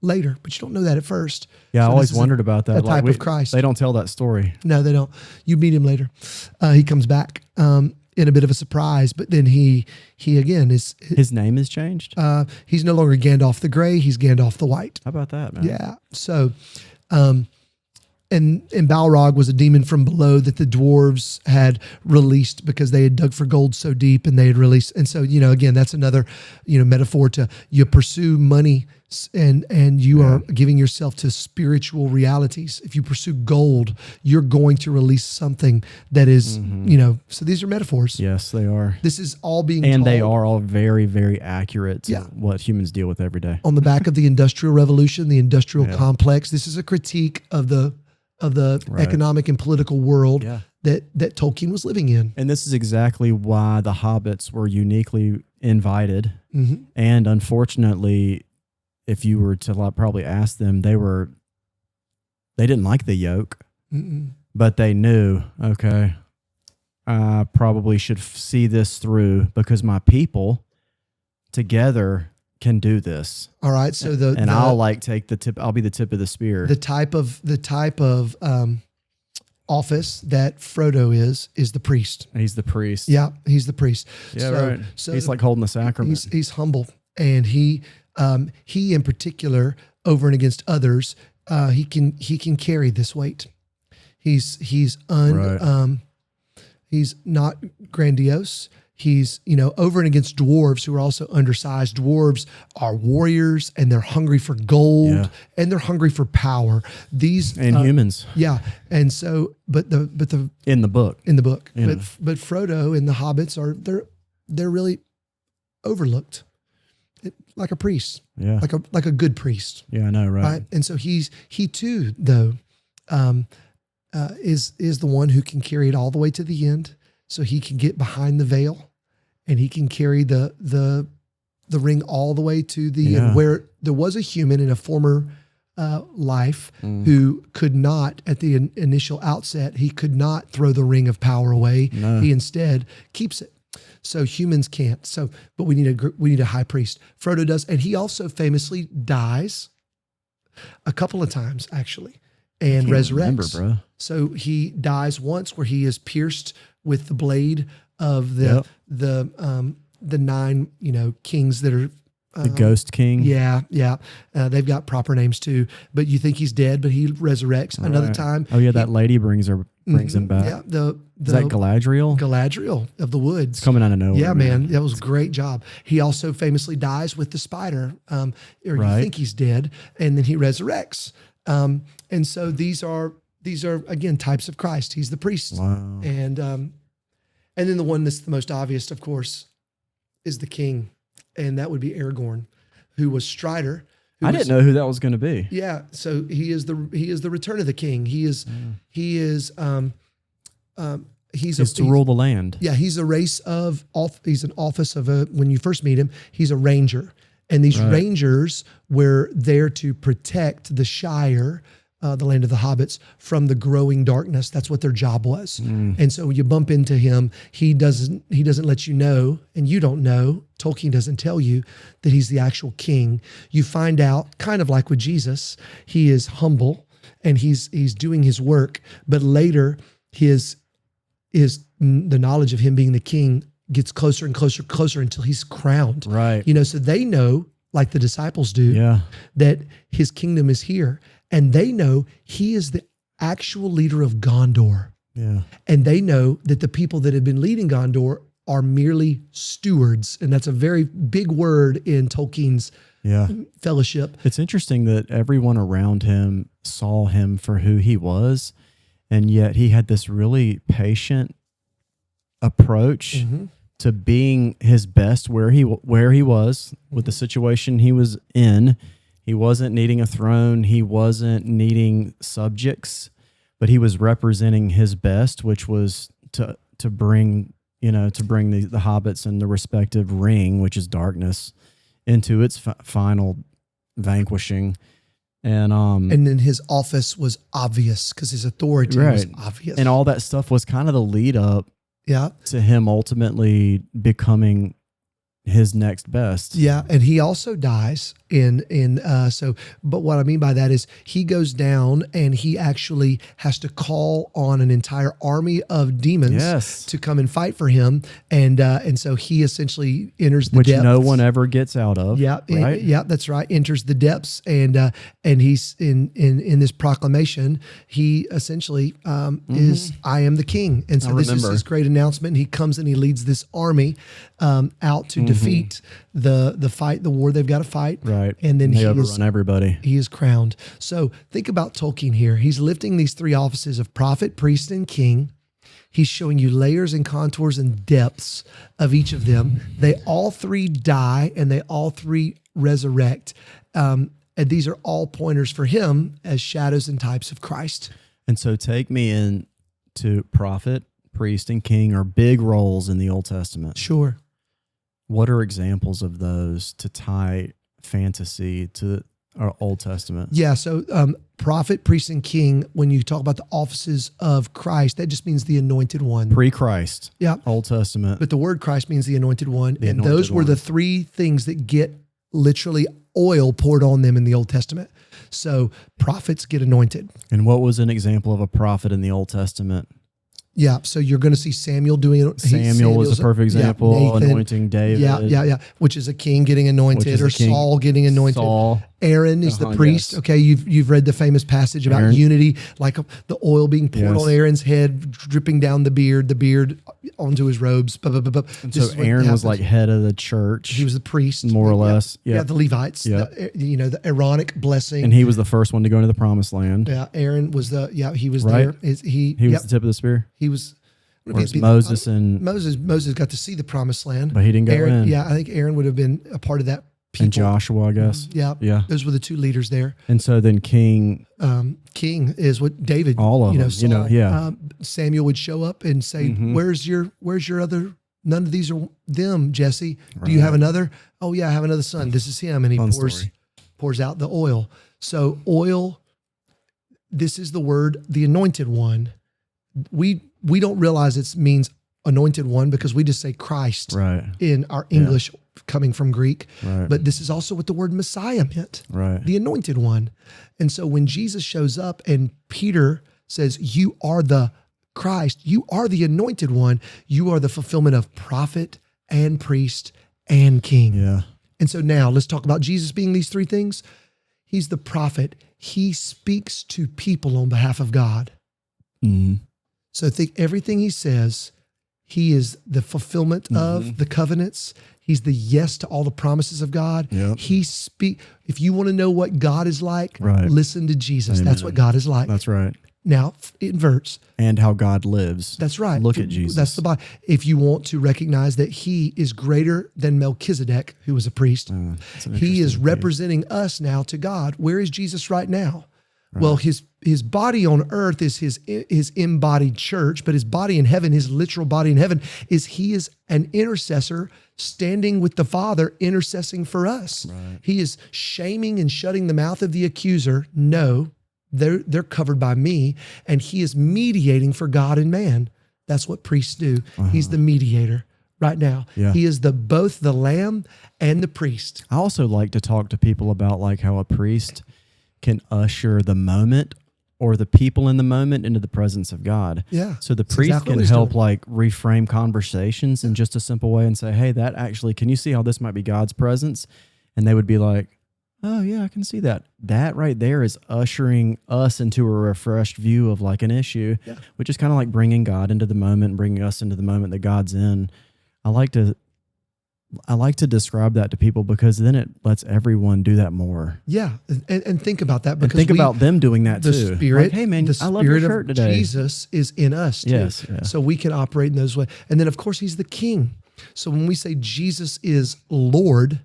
later, but you don't know that at first. Yeah, so I always wondered about that. A type of Christ. They don't tell that story. No, they don't. You meet him later. He comes back in a bit of a surprise, but then he again is... His name is changed? He's no longer Gandalf the Gray, he's Gandalf the White. How about that, man? Yeah. So... And Balrog was a demon from below that the dwarves had released because they had dug for gold so deep, and they had released. And so, again, that's another, metaphor to you pursue money and you are giving yourself to spiritual realities. If you pursue gold, you're going to release something that is, so these are metaphors. Yes, they are. This is all being And told. they are all very, very accurate to what humans deal with every day. On the back of the Industrial Revolution, the industrial complex, this is a critique of the economic and political world that Tolkien was living in. And this is exactly why the Hobbits were uniquely invited. Mm-hmm. And unfortunately, if you were to probably ask them, they didn't like the yoke, but they knew, okay, I probably should see this through because my people together can do this. All right. So I'll take the tip. I'll be the tip of the spear. The type of office that Frodo is the priest. He's the priest. Yeah. He's the priest. Yeah. Right. So he's like holding the sacrament. He's humble, and he in particular over and against others, he can carry this weight. He's not grandiose. He's, over and against dwarves who are also undersized. Dwarves are warriors, and they're hungry for gold, and they're hungry for power. These and humans, and so, but the in the book, but Frodo and the Hobbits they're really overlooked, like a priest, like a good priest. Yeah, I know, right? And so he too though, is the one who can carry it all the way to the end. So he can get behind the veil, and he can carry the ring all the way to the end, where there was a human in a former life who could not, at the initial outset, he could not throw the ring of power away. No. He instead keeps it. So humans can't. So, but we need a high priest. Frodo does, and he also famously dies a couple of times actually, and resurrects. Remember, bro. So he dies once where he is pierced with the blade of the 9 kings that are the Ghost King. Yeah. They've got proper names too, but you think he's dead, but he resurrects another time. Oh yeah, that lady brings him back. Yeah, is that Galadriel? Galadriel of the woods. It's coming out of nowhere. Yeah, man, that was a great job. He also famously dies with the spider, or you think he's dead, and then he resurrects. And so these are again types of Christ. He's the priest. Wow. And then the one that's the most obvious, of course, is the king, and that would be Aragorn, who was Strider. I didn't know who that was going to be. Yeah, so he is the return of the king. He's to rule the land. Yeah, he's a race of he's an office of when you first meet him, he's a ranger, and these rangers were there to protect the Shire, the land of the Hobbits, from the growing darkness. That's what their job was. And so you bump into him. He doesn't let you know, and you don't know. Tolkien doesn't tell you that he's the actual king. You find out, kind of like with Jesus, he is humble and he's doing his work. But later, the knowledge of him being the king gets closer and closer until he's crowned. Right. So they know, like the disciples do, that his kingdom is here. and they know he is the actual leader of Gondor. Yeah. And they know that the people that have been leading Gondor are merely stewards. And that's a very big word in Tolkien's fellowship. It's interesting that everyone around him saw him for who he was, and yet he had this really patient approach to being his best where he was with the situation he was in. He wasn't needing a throne. He wasn't needing subjects, but he was representing his best, which was to bring the hobbits and the respective ring, which is darkness, into its final vanquishing. And then his office was obvious because his authority was obvious. And all that stuff was kind of the lead up to him ultimately becoming his next best. Yeah, and he also dies but what I mean by that is he goes down and he actually has to call on an entire army of demons to come and fight for him, and so he essentially enters the depths. Which no one ever gets out of. Yeah, right? That's right. Enters the depths, and he's in this proclamation. He essentially is, "I am the king," and so this is his great announcement. And he comes and he leads this army out to defeat the war they've got to fight. Right. And then they overrun everybody. He is crowned. So think about Tolkien here. He's lifting these three offices of prophet, priest, and king. He's showing you layers and contours and depths of each of them. They all three die and they all three resurrect. And these are all pointers for him as shadows and types of Christ. And so take me into prophet, priest, and king are big roles in the Old Testament. Sure. What are examples of those to tie fantasy to our Old Testament? Yeah, so prophet, priest, and king, when you talk about the offices of Christ, that just means the anointed one. Pre-Christ. Yeah. Old Testament. But the word Christ means the anointed one. And those were the three things that get literally oil poured on them in the Old Testament. So prophets get anointed. And what was an example of a prophet in the Old Testament? Yeah, so you're going to see Samuel doing it. Samuel was a perfect example, Nathan, anointing David. Yeah, which is a king getting anointed, or Saul getting anointed. Saul. Aaron is the priest. Yes. Okay, you've read the famous passage about Aaron. Unity, like the oil being poured on Aaron's head, dripping down the beard onto his robes. And so Aaron was like head of the church. He was the priest, more or less. Yeah, the Levites. Yeah. The Aaronic blessing, and he was the first one to go into the Promised Land. Yeah, Aaron was he was there. He was the tip of the spear. He was. Moses got to see the Promised Land, but he didn't go in. Yeah, I think Aaron would have been a part of that. People. And Joshua, I guess. Yeah. Those were the two leaders there. And so then King is what David. All of them. Saul, Samuel would show up and say, "Where's your other? None of these are them, Jesse. Do you have another? Oh yeah, I have another son. This is him." And he pours out the oil. So oil. This is the word, the anointed one. We don't realize it means anointed one because we just say Christ in our English coming from Greek. Right. But this is also what the word Messiah meant, the anointed one. And so when Jesus shows up and Peter says, "You are the Christ, you are the anointed one, you are the fulfillment of prophet and priest and king." Yeah. And so now let's talk about Jesus being these three things. He's the prophet. He speaks to people on behalf of God. Mm-hmm. So think everything he says, he is the fulfillment of the covenants. He's the yes to all the promises of God. Yep. If you want to know what God is like, listen to Jesus. Amen. That's what God is like. That's right. Now, inverts. And how God lives. That's right. Look at Jesus. That's the Bible. If you want to recognize that he is greater than Melchizedek, who was a priest, he is representing us now to God. Where is Jesus right now? Right. Well, his body on earth is his embodied church, but his body in heaven, his literal body in heaven, he is an intercessor standing with the Father, intercessing for us. Right. He is shaming and shutting the mouth of the accuser. No, they're covered by me, and he is mediating for God and man. That's what priests do. He's the mediator right now. Yeah. He is both the lamb and the priest. I also like to talk to people about like how a priest can usher the moment or the people in the moment into the presence of God. Yeah. So the priest can help like reframe conversations in just a simple way and say, "Hey, that actually, can you see how this might be God's presence?" And they would be like, oh yeah, I can see that. That right there is ushering us into a refreshed view of like an issue, which is kind of like bringing God into the moment, bringing us into the moment that God's in. I like to describe that to people because then it lets everyone do that more. Yeah, and think about that because and think about them doing that the too. Spirit, like, hey man, the I love your Spirit shirt of today. Jesus is in us too. Yes, yeah. So we can operate in those ways. And then of course He's the King. So when we say Jesus is Lord,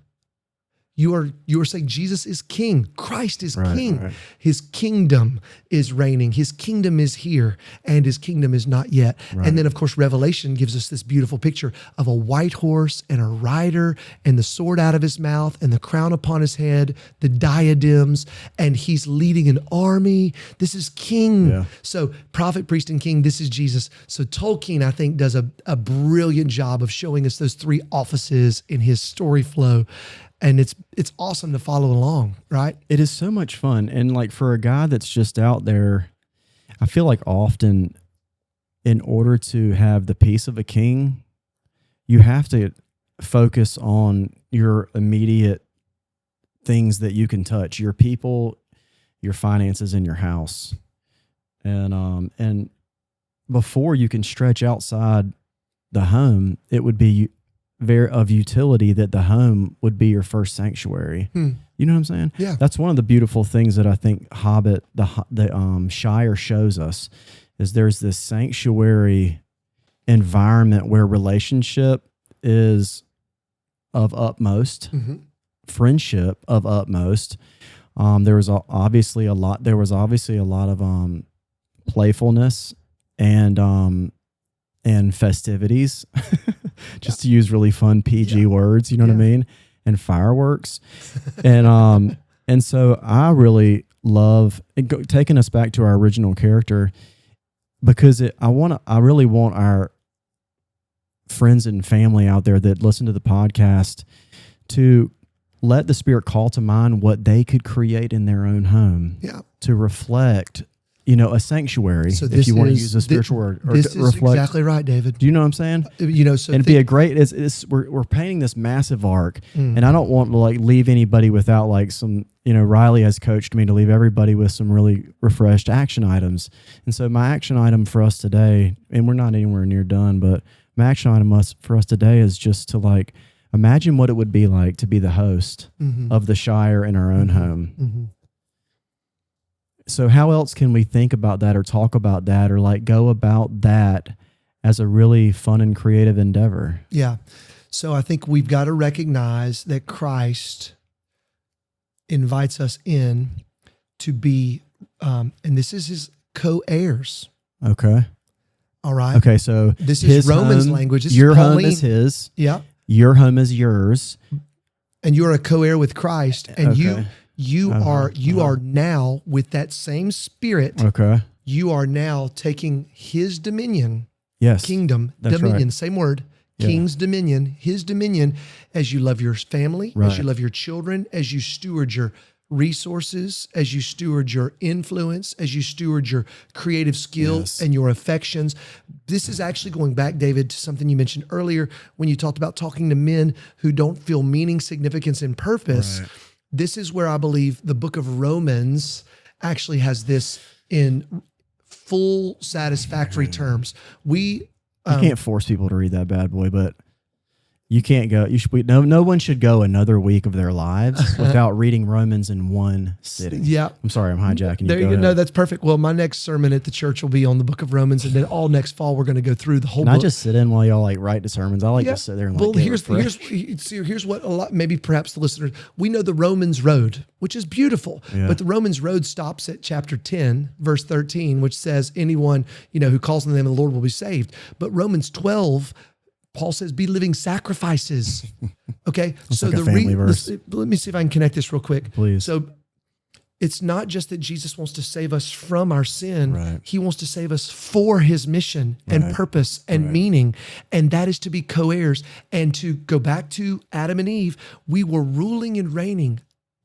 you are saying Jesus is King. Christ is King. Right. His kingdom is reigning. His kingdom is here, and His kingdom is not yet. Right. And then, of course, Revelation gives us this beautiful picture of a white horse and a rider and the sword out of his mouth and the crown upon his head, the diadems, and He's leading an army. This is King. Yeah. So prophet, priest, and king, this is Jesus. So Tolkien, I think, does a brilliant job of showing us those three offices in his story flow. And it's awesome to follow along, right? It is so much fun. And like for a guy that's just out there, I feel like often in order to have the peace of a king, you have to focus on your immediate things that you can touch, your people, your finances, and your house. And before you can stretch outside the home, it would be very of utility that the home would be your first sanctuary. You know what I'm saying? Yeah. That's one of the beautiful things that I think Hobbit, the Shire shows us, is there's this sanctuary environment where relationship is of utmost, friendship of utmost. There was obviously a lot of playfulness and festivities, just to use really fun PG words, you know what I mean? And fireworks. And so I really love taking us back to our original character because I really want our friends and family out there that listen to the podcast to let the Spirit call to mind what they could create in their own home to reflect a sanctuary, so if you want to use a spiritual word. Or this is exactly right, David. Do you know what I'm saying? So it'd be a great, we're painting this massive arc, and I don't want to like leave anybody without like some, Riley has coached me to leave everybody with some really refreshed action items. And so my action item for us today, and we're not anywhere near done, but my action item for us today is just to like, imagine what it would be like to be the host of the Shire in our own home. So how else can we think about that or talk about that or like go about that as a really fun and creative endeavor? Yeah. So I think we've got to recognize that Christ invites us in to be, and this is His co-heirs. Okay. All right. Okay. So this is Romans home, language. This your is home is His. Yeah. Your home is yours. And you're a co-heir with Christ. And you are now with that same Spirit. Okay. You are now taking His dominion. Yes. Kingdom. Dominion. Right. Same word. King's dominion. His dominion as you love your family, as you love your children, as you steward your resources, as you steward your influence, as you steward your creative skills and your affections. This is actually going back, David, to something you mentioned earlier when you talked about talking to men who don't feel meaning, significance, and purpose. Right. This is where I believe the book of Romans actually has this in full satisfactory terms. You can't force people to read that bad boy, but you can't go. No one should go another week of their lives without reading Romans in one sitting. Yeah, I'm sorry, I'm hijacking you. There you go. No, that's perfect. Well, my next sermon at the church will be on the book of Romans, and then all next fall we're going to go through the whole book. I just sit in while y'all like write the sermons? I like to sit there and like. Well, here's what a lot, maybe perhaps the listeners, we know the Romans road, which is beautiful, but the Romans road stops at chapter 10, verse 13, which says anyone who calls on the name of the Lord will be saved. But Romans 12. Paul says, be living sacrifices. Okay. So like let me see if I can connect this real quick. Please. So it's not just that Jesus wants to save us from our sin. Right. He wants to save us for His mission and purpose and meaning. And that is to be co-heirs. And to go back to Adam and Eve, we were ruling and reigning.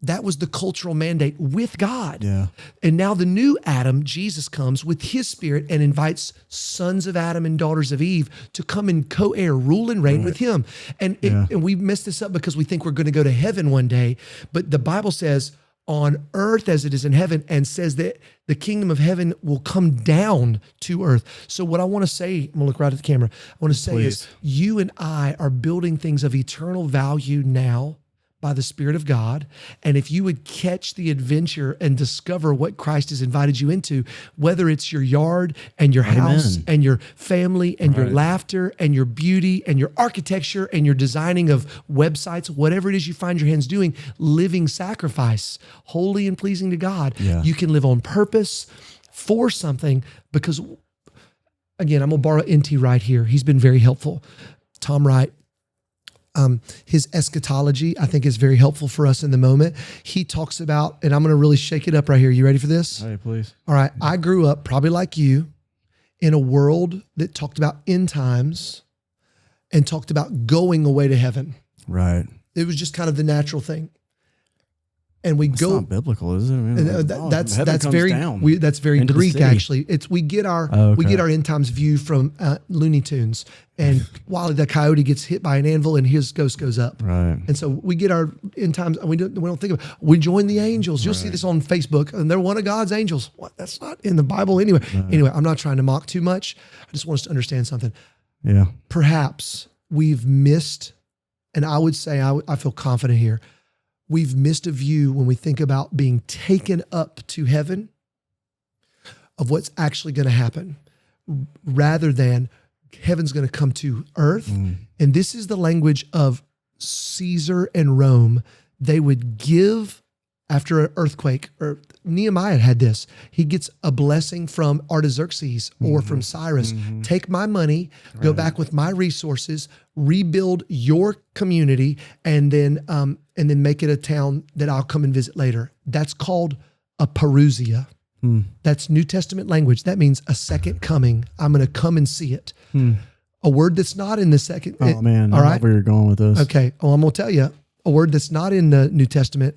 That was the cultural mandate with God. Yeah. And now the new Adam, Jesus, comes with his spirit and invites sons of Adam and daughters of Eve to come and co-heir, rule and reign with him. And, and we mess this up because we think we're going to go to heaven one day. But the Bible says on earth as it is in heaven, and says that the kingdom of heaven will come down to earth. So what I want to say, I'm going to look right at the camera. I want to say is you and I are building things of eternal value now by the Spirit of God. And if you would catch the adventure and discover what Christ has invited you into, whether it's your yard and your house and your family and your laughter and your beauty and your architecture and your designing of websites, whatever it is you find your hands doing, living sacrifice, holy and pleasing to God. Yeah. You can live on purpose for something because, again, I'm going to borrow NT Wright here. He's been very helpful. Tom Wright. His eschatology, I think, is very helpful for us in the moment. He talks about, and I'm going to really shake it up right here. You ready for this? Hey, please. All right. I grew up, probably like you, in a world that talked about end times and talked about going away to heaven. Right. It was just kind of the natural thing. And we It's go. not biblical, is it? I mean, That's down that's very into the Greek, city. actually. We get our end times view from Looney Tunes, and Wile the Coyote gets hit by an anvil, and his ghost goes up. Right. And so we get our end times. We don't think of it. We join the angels. You'll see this on Facebook, and they're one of God's angels. What? That's not in the Bible anyway. Anyway, I'm not trying to mock too much. I just want us to understand something. Yeah. Perhaps we've missed, and I would say I feel confident here. We've missed a view when we think about being taken up to heaven of what's actually going to happen, rather than heaven's going to come to earth. And this is the language of Caesar and Rome. They would give after an earthquake, or Nehemiah had this. He gets a blessing from Artaxerxes or from Cyrus. Take my money, go back with my resources, rebuild your community, and then make it a town that I'll come and visit later. That's called a parousia. That's New Testament language. That means a second coming. I'm going to come and see it. A word that's not in the second. Oh, man. All right. I love where you're going with this. Okay. Oh, I'm going to tell you, a word that's not in the New Testament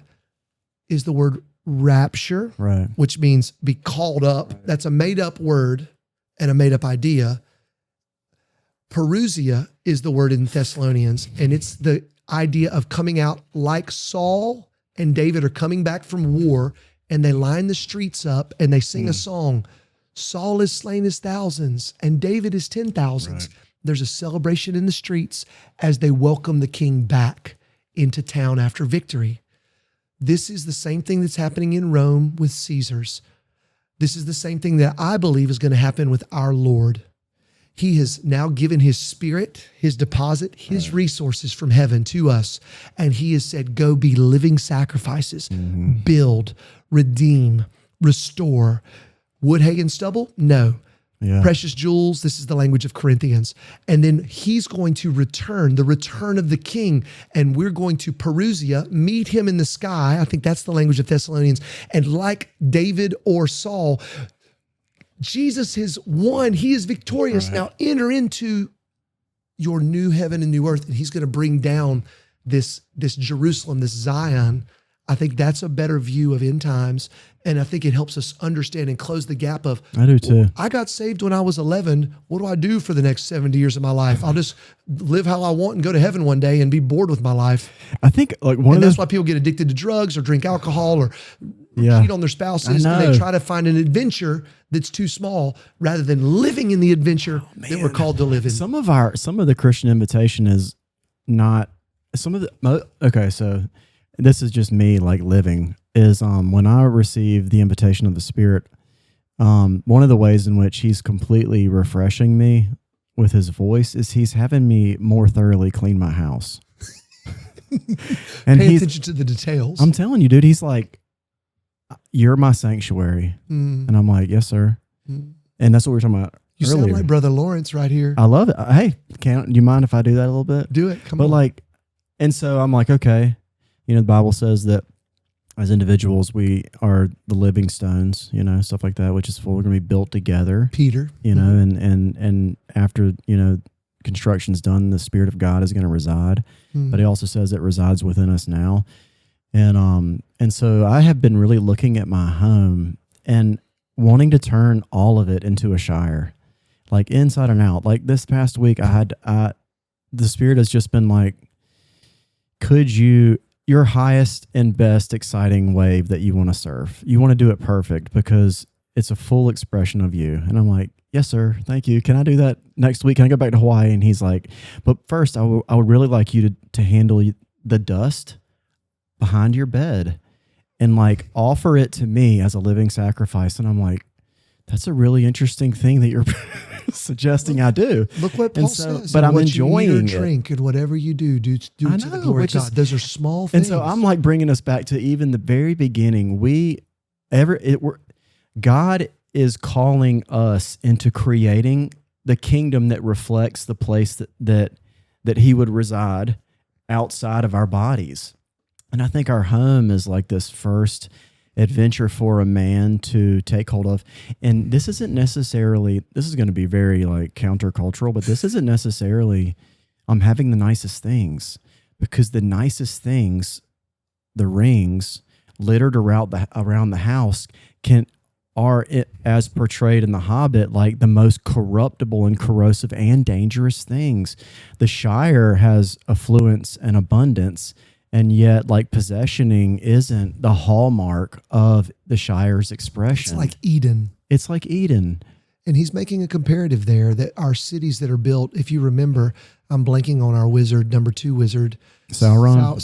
is the word rapture, Right. which means be called up. That's a made up word and a made up idea. Parousia is the word in Thessalonians, and it's the idea of coming out like Saul and David are coming back from war, and they line the streets up and they sing a song. Saul is slain his thousands and David is 10,000s. Right. There's a celebration in the streets as they welcome the king back into town after victory. This is the same thing that's happening in Rome with Caesars. This is the same thing that I believe is going to happen with our Lord. He has now given his spirit, his deposit, his resources from heaven to us. And he has said, go be living sacrifices, build, redeem, restore. Wood, hay, and stubble? No. Yeah. Precious jewels, this is the language of Corinthians. And then he's going to return, the return of the king, and we're going to Parousia, meet him in the sky. I think that's the language of Thessalonians. And like David or Saul, Jesus has won. He is victorious. Now enter into your new heaven and new earth, and he's going to bring down this Jerusalem, this Zion. I think that's a better view of end times. And I think it helps us understand and close the gap of, I do too. I got saved when I was 11. What do I do for the next 70 years of my life? I'll just live how I want and go to heaven one day and be bored with my life. I think like And that's why people get addicted to drugs or drink alcohol or cheat on their spouses. And they try to find an adventure that's too small rather than living in the adventure that we're called to live in. Some of the Christian invitation is not okay. So this is just me like living is, when I receive the invitation of the Spirit, one of the ways in which he's completely refreshing me with his voice is he's having me more thoroughly clean my house. And Pay attention to the details. I'm telling you, dude, he's like, you're my sanctuary. And I'm like, yes, sir. And that's what we were talking about You earlier. sound like Brother Lawrence right here. I love it. Hey, do you mind if I do that a little bit? Do it. Come But on. like, and so I'm like, okay, the Bible says that as individuals, we are the living stones, stuff like that, which is full. We're going to be built together, Peter, and after, construction's done, the Spirit of God is going to reside. But he also says it resides within us now. And so I have been really looking at my home and wanting to turn all of it into a shire, like inside and out. Like this past week, the Spirit has just been like, could you, your highest and best exciting wave that you want to surf, you want to do it perfect because it's a full expression of you. And I'm like, yes, sir. Thank you. Can I do that next week? Can I go back to Hawaii? And he's like, but first I would really like you to handle the dust behind your bed and like offer it to me as a living sacrifice. And I'm like, that's a really interesting thing that you're suggesting I do. Look what Paul says. But I'm enjoying you eat or drink, and whatever you do to the glory of God. Those are small things. And so I'm like bringing us back to even the very beginning. God is calling us into creating the kingdom that reflects the place that He would reside outside of our bodies. And I think our home is like this first adventure for a man to take hold of. And this is going to be very like countercultural, but this isn't necessarily having the nicest things, because the nicest things, the rings littered around the house are as portrayed in The Hobbit, like the most corruptible and corrosive and dangerous things. The Shire has affluence and abundance, and yet, like, possessioning isn't the hallmark of the Shire's expression. It's like Eden. It's like Eden. And he's making a comparative there that our cities that are built, if you remember, I'm blanking on our wizard, number 2 wizard. Sauron.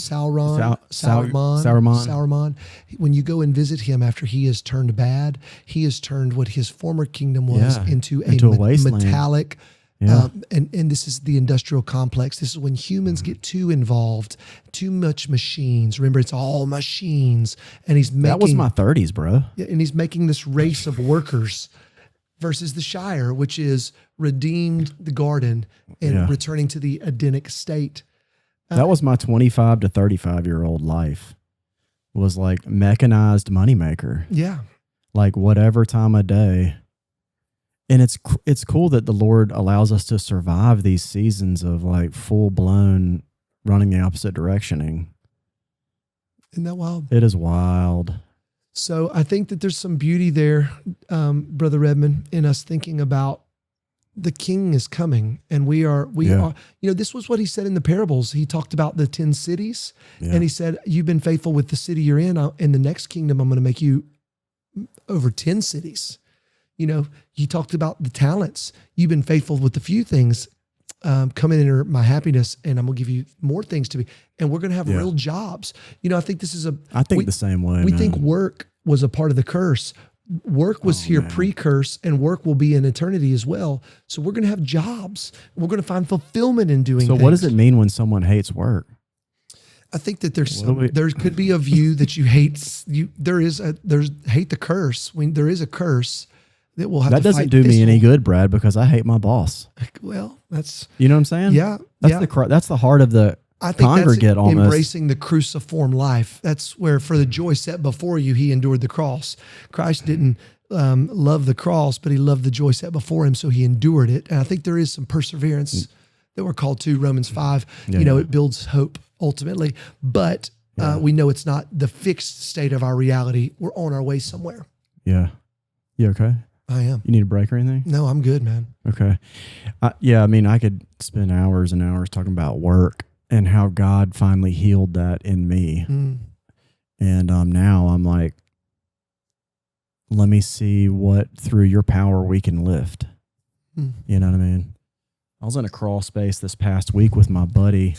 When you go and visit him after he has turned bad, he has turned what his former kingdom was into a wasteland. Metallic. Yeah. And this is the industrial complex. This is when humans get too involved, too much machines. Remember, it's all machines. And that was my 30s, bro. And he's making this race of workers versus the Shire, which is redeemed the garden and returning to the Edenic state. That was my 25 to 35-year-old life, was like mechanized moneymaker. Yeah. Like whatever time of day. And it's cool that the Lord allows us to survive these seasons of like full-blown running the opposite directioning. Isn't that wild? It is wild. So I think that there's some beauty there, Brother Redmond, in us thinking about the King is coming, and we are. This was what he said in the parables. He talked about the 10 cities, and he said, "You've been faithful with the city you're in. In the next kingdom, I'm going to make you over 10 cities." He talked about the talents. You've been faithful with a few things. Come in under my happiness, and I'm going to give you more things to be. And we're going to have real jobs. I think this is the same way. We think work was a part of the curse. Work was pre-curse, and work will be in eternity as well. So we're going to have jobs. We're going to find fulfillment in doing things. So what does it mean when someone hates work? I think that there could be a view that you hate. There's hate the curse. When there is a curse, that will have that to doesn't fight do me any good, Brad, because I hate my boss. Well, that's you know what I'm saying. Yeah, that's the heart of the congregate. That's almost embracing the cruciform life. That's where, for the joy set before you, he endured the cross. Christ didn't love the cross, but he loved the joy set before him, so he endured it. And I think there is some perseverance that we're called to. Romans 5. It builds hope ultimately, but we know it's not the fixed state of our reality. We're on our way somewhere. Yeah. You okay? I am. You need a break or anything? No, I'm good, man. Okay. I could spend hours and hours talking about work and how God finally healed that in me. And now I'm like, let me see what through your power we can lift. You know what I mean? I was in a crawl space this past week with my buddy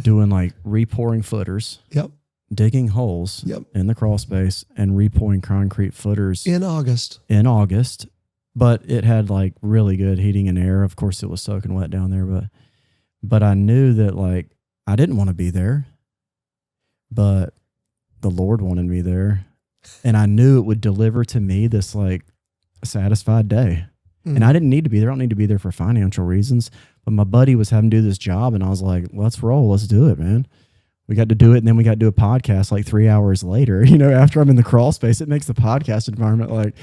doing like repouring footers. Yep. Digging holes in the crawl space and repouring concrete footers in August, but it had like really good heating and air. Of course, it was soaking wet down there, but I knew that like I didn't want to be there, but the Lord wanted me there, and I knew it would deliver to me this like satisfied day. And I didn't need to be there. I don't need to be there for financial reasons, but my buddy was having to do this job, and I was like, let's roll, let's do it, man. We got to do it, and then we got to do a podcast like 3 hours later. After I'm in the crawl space, it makes the podcast environment like,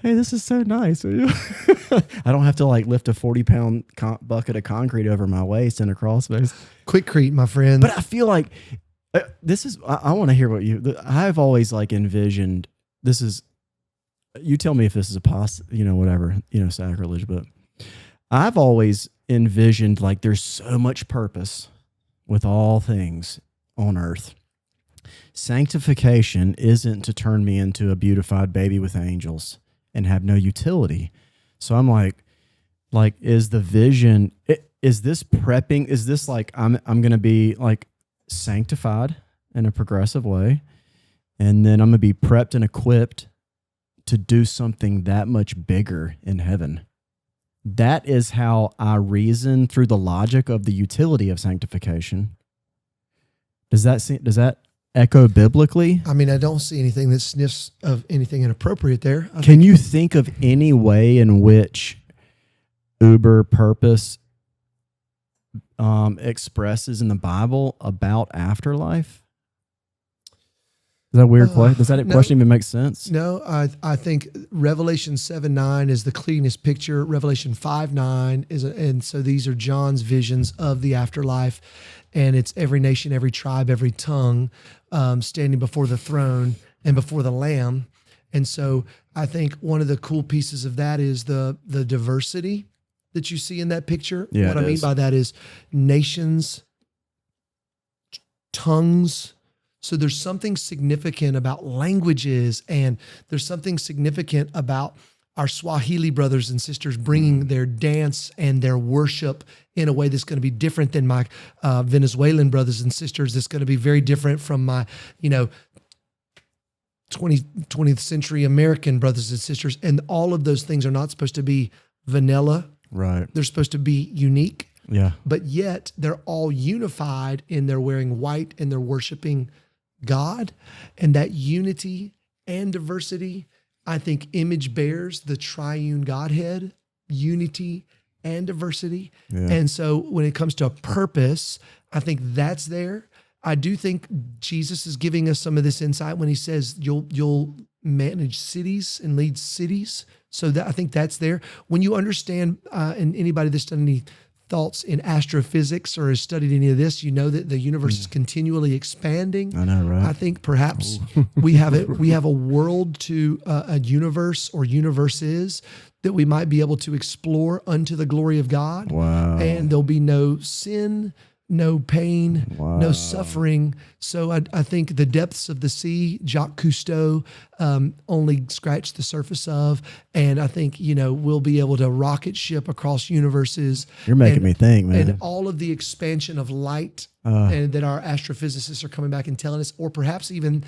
hey, this is so nice. I don't have to like lift a 40-pound bucket of concrete over my waist in a crawl space. Quickcrete, my friend. But I feel like I want to hear what I've always like envisioned, you tell me if this is whatever, sacrilege, but I've always envisioned like there's so much purpose with all things on earth. Sanctification isn't to turn me into a beautified baby with angels and have no utility. So I'm like, is the vision, is this prepping? Is this like, I'm going to be like sanctified in a progressive way, and then I'm going to be prepped and equipped to do something that much bigger in heaven? That is how I reason through the logic of the utility of sanctification. Does that echo biblically? I mean, I don't see anything that sniffs of anything inappropriate there. Can you think of any way in which uber purpose expresses in the Bible about afterlife? Is that a weird question? Does that question even make sense? No, I think Revelation 7:9 is the cleanest picture. Revelation 5:9 is, and so these are John's visions of the afterlife, and it's every nation, every tribe, every tongue standing before the throne and before the Lamb. And so I think one of the cool pieces of that is the diversity that you see in that picture. Yeah, what I mean by that is nations, tongues. So there's something significant about languages, and there's something significant about our Swahili brothers and sisters bringing their dance and their worship in a way that's going to be different than my Venezuelan brothers and sisters. That's going to be very different from my, 20th century American brothers and sisters. And all of those things are not supposed to be vanilla. Right. They're supposed to be unique. Yeah. But yet they're all unified in their wearing white and they're worshiping God. And that unity and diversity, I think, image bears the triune Godhead, unity and diversity. Yeah. And so when it comes to purpose, I think that's there. I do think Jesus is giving us some of this insight when he says you'll manage cities and lead cities. So that I think that's there. When you understand, and anybody that's done any thoughts in astrophysics or has studied any of this, you know that the universe is continually expanding. I know, right? I think perhaps we have a world to a universe or universes that we might be able to explore unto the glory of God. Wow. And there'll be no sin, no pain, no suffering. So I think the depths of the sea, Jacques Cousteau only scratched the surface of. And I think, we'll be able to rocket ship across universes. You're making me think, man. And all of the expansion of light and that our astrophysicists are coming back and telling us, or perhaps even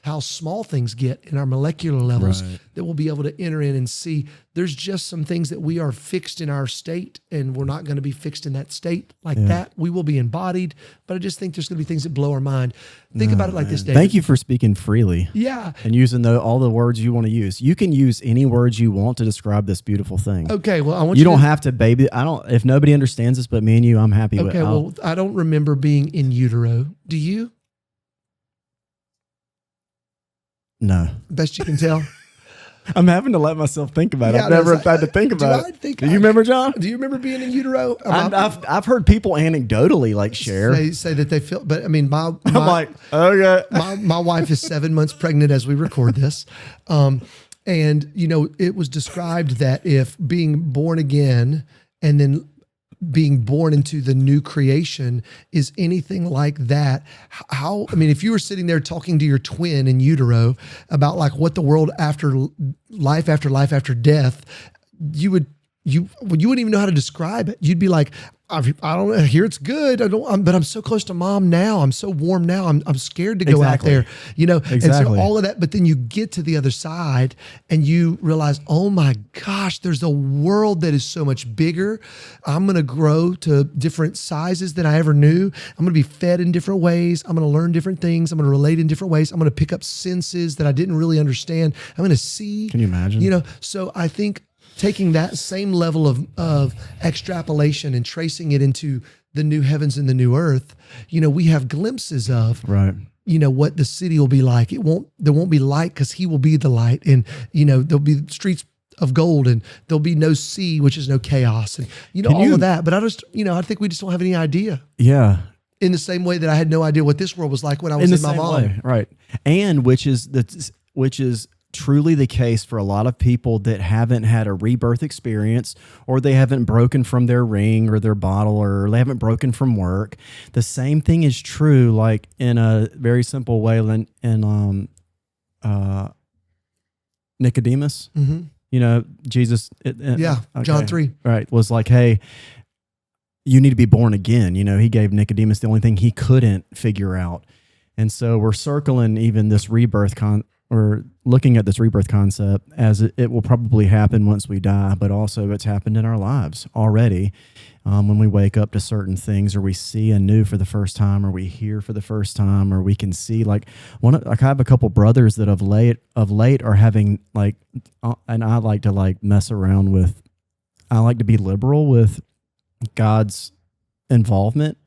how small things get in our molecular levels, that we'll be able to enter in and see. There's just some things that we are fixed in our state, and we're not going to be fixed in that state like that. We will be embodied, but I just think there's going to be things that blow our mind. Think about it like this, David. Thank you for speaking freely. Yeah. And using all the words you want to use. You can use any words you want to describe this beautiful thing. Okay, well, I want you don't have to, baby. If nobody understands this but me and you, I'm happy with it. Okay, well, I don't remember being in utero. Do you? No. Best you can tell. I'm having to let myself think about it. I've never had to think about it. Do you remember, John? Do you remember being in utero? I've heard people anecdotally share. They say that they feel, but I mean, I'm like, okay. My wife is 7 months pregnant as we record this. And, it was described that if being born again and then being born into the new creation is anything like that, if you were sitting there talking to your twin in utero about what the world after life after death, you wouldn't even know how to describe it. You'd be like, I don't know. Here it's good. But I'm so close to mom now. I'm so warm now. I'm scared to go out there. Exactly. And so all of that. But then you get to the other side and you realize, oh my gosh, there's a world that is so much bigger. I'm going to grow to different sizes than I ever knew. I'm going to be fed in different ways. I'm going to learn different things. I'm going to relate in different ways. I'm going to pick up senses that I didn't really understand. I'm going to see. Can you imagine? So I think taking that same level of extrapolation and tracing it into the new heavens and the new earth, we have glimpses of, what the city will be like. There won't be light because he will be the light. And, there'll be streets of gold and there'll be no sea, which is no chaos. And, all of that. But I think we just don't have any idea. Yeah. in the same way that I had no idea what this world was like when I was in my mom. Way, right. And which is truly the case for a lot of people that haven't had a rebirth experience, or they haven't broken from their ring or their bottle, or they haven't broken from work. The same thing is true, like in a very simple way in Nicodemus. Mm-hmm. You know, Jesus. John 3. Right. Was like, hey, you need to be born again. You know, he gave Nicodemus the only thing he couldn't figure out. And so we're circling even this rebirth or looking at this rebirth concept as it will probably happen once we die, but also it's happened in our lives already. When we wake up to certain things, or we see anew for the first time, or we hear for the first time, or we can see I have a couple brothers that of late are having and I like to mess around with, I like to be liberal with God's involvement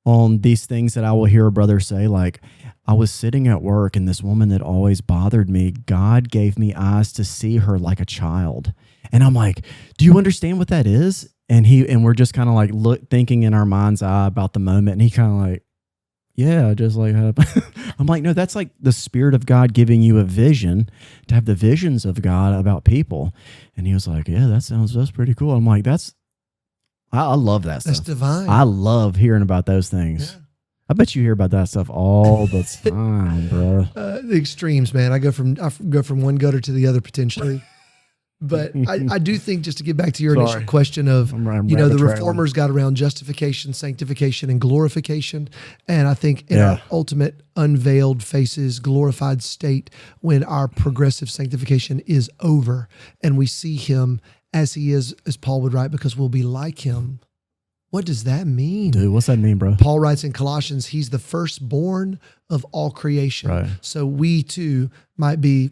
on these things that I will hear a brother say, like, I was sitting at work and this woman that always bothered me, God gave me eyes to see her like a child. And I'm like, do you understand what that is? And we're just kind of thinking in our mind's eye about the moment. And he kind of like, yeah, just like, I'm like, no, that's like the Spirit of God giving you a vision, to have the visions of God about people. And he was like, yeah, that's pretty cool. I'm like, I love that stuff. That's divine. I love hearing about those things. Yeah. I bet you hear about that stuff all the time, bro. The extremes, man. I go from one gutter to the other potentially. But I do think, just to get back to your initial question of, the Reformers got around justification, sanctification, and glorification. And I think in our ultimate unveiled faces, glorified state, when our progressive sanctification is over and we see him as he is, as Paul would write, because we'll be like him. What does that mean? Dude, what's that mean, bro? Paul writes in Colossians, he's the firstborn of all creation. Right. So we too might be,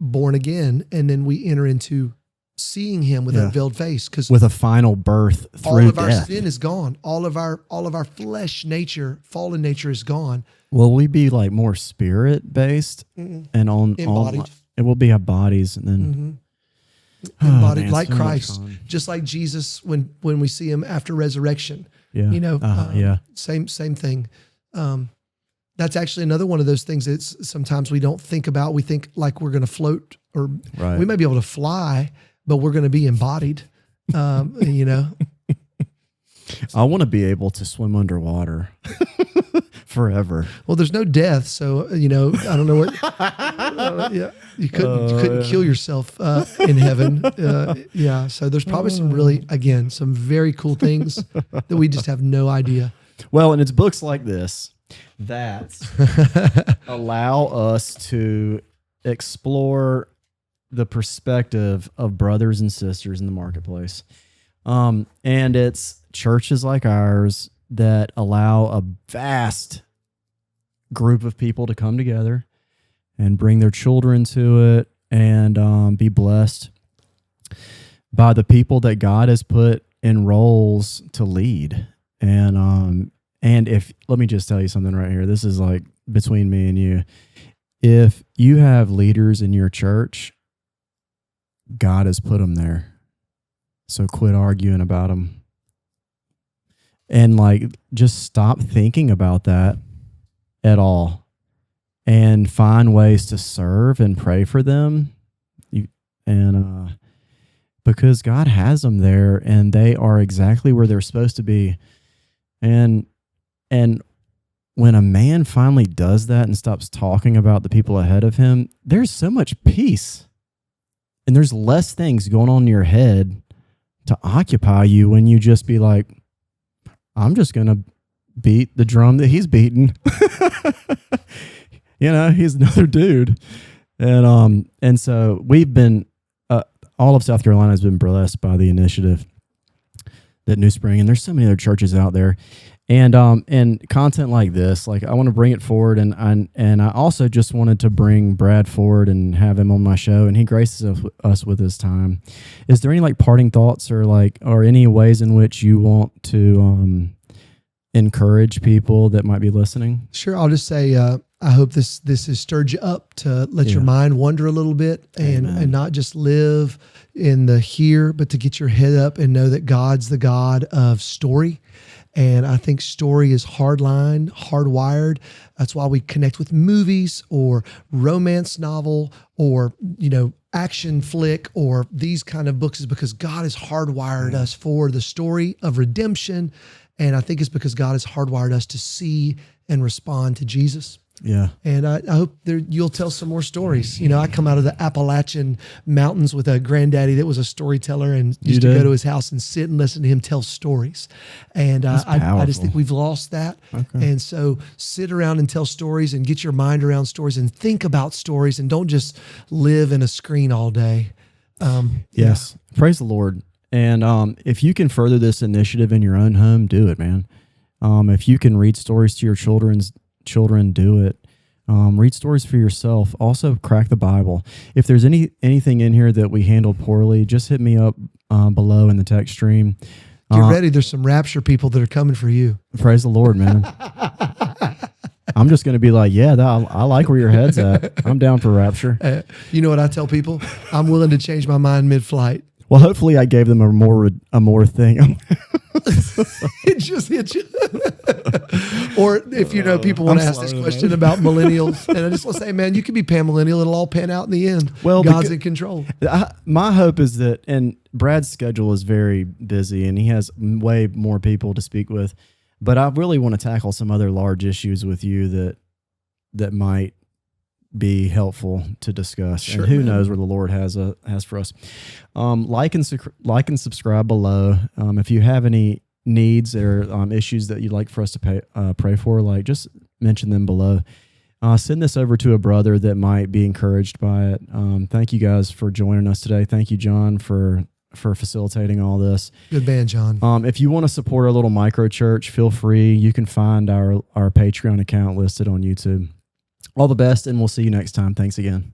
born again, and then we enter into seeing him with unveiled face, because with a final birth through all of death. Our sin is gone. All of our flesh nature, fallen nature, is gone. Will we be like more spirit based and embodied? It will be our bodies, and then embodied like Christ, just like Jesus when we see him after resurrection. Yeah, same thing. That's actually another one of those things that sometimes we don't think about. We think like we're going to float, or we may be able to fly, but we're going to be embodied. I want to be able to swim underwater forever. Well, there's no death, so I don't know what. You couldn't kill yourself in heaven. So there's probably some very cool things that we just have no idea. Well, and it's books like this that allow us to explore the perspective of brothers and sisters in the marketplace. And it's churches like ours that allow a vast group of people to come together and bring their children to it and be blessed by the people that God has put in roles to lead. And if, let me just tell you something right here. This is like between me and you. If you have leaders in your church, God has put them there. So quit arguing about them. And just stop thinking about that at all. And find ways to serve and pray for them. Because God has them there, and they are exactly where they're supposed to be. And when a man finally does that and stops talking about the people ahead of him, there's so much peace. And there's less things going on in your head to occupy you when you just be like, I'm just going to beat the drum that he's beating. He's another dude. And so we've been, all of South Carolina has been blessed by the initiative that New Spring, and there's so many other churches out there. And content like this, I want to bring it forward, and I also just wanted to bring Brad forward and have him on my show, and he graces us with his time. Is there any parting thoughts or any ways in which you want to encourage people that might be listening? Sure, I'll just say I hope this has stirred you up to let your mind wander a little bit and not just live in the here, but to get your head up and know that God's the God of story. And I think story is hardwired. That's why we connect with movies or romance novel or, action flick or these kind of books, is because God has hardwired us for the story of redemption. And I think it's because God has hardwired us to see and respond to Jesus. Yeah. And I hope you'll tell some more stories. I come out of the Appalachian mountains with a granddaddy that was a storyteller and used to go to his house and sit and listen to him tell stories. And I just think we've lost that. Okay. And so sit around and tell stories and get your mind around stories and think about stories and don't just live in a screen all day. Yes. Yeah. Praise the Lord. And if you can further this initiative in your own home, do it, man. If you can read stories to your children, do it. Read stories for yourself. Also, crack the Bible. If there's anything in here that we handled poorly, just hit me up below in the text stream. Get ready. There's some rapture people that are coming for you. Praise the Lord, man. I'm just going to be like, I like where your head's at. I'm down for rapture. You know what I tell people? I'm willing to change my mind mid-flight. Well, hopefully I gave them a more thing. It just hit you. Or if people want to ask this question about millennials, and I just want to say, man, you can be pan-millennial. It'll all pan out in the end. Well, God's in control. My hope is that, and Brad's schedule is very busy, and he has way more people to speak with, but I really want to tackle some other large issues with you that might be helpful to discuss. Sure, and who knows where the Lord has for us. Like and subscribe below. If you have any needs or issues that you'd like for us to pray for, just mention them below. Send this over to a brother that might be encouraged by it. Thank you guys for joining us today. Thank you, John, for facilitating all this. Good man, John. If you want to support our little micro church, feel free. You can find our Patreon account listed on YouTube. All the best, and we'll see you next time. Thanks again.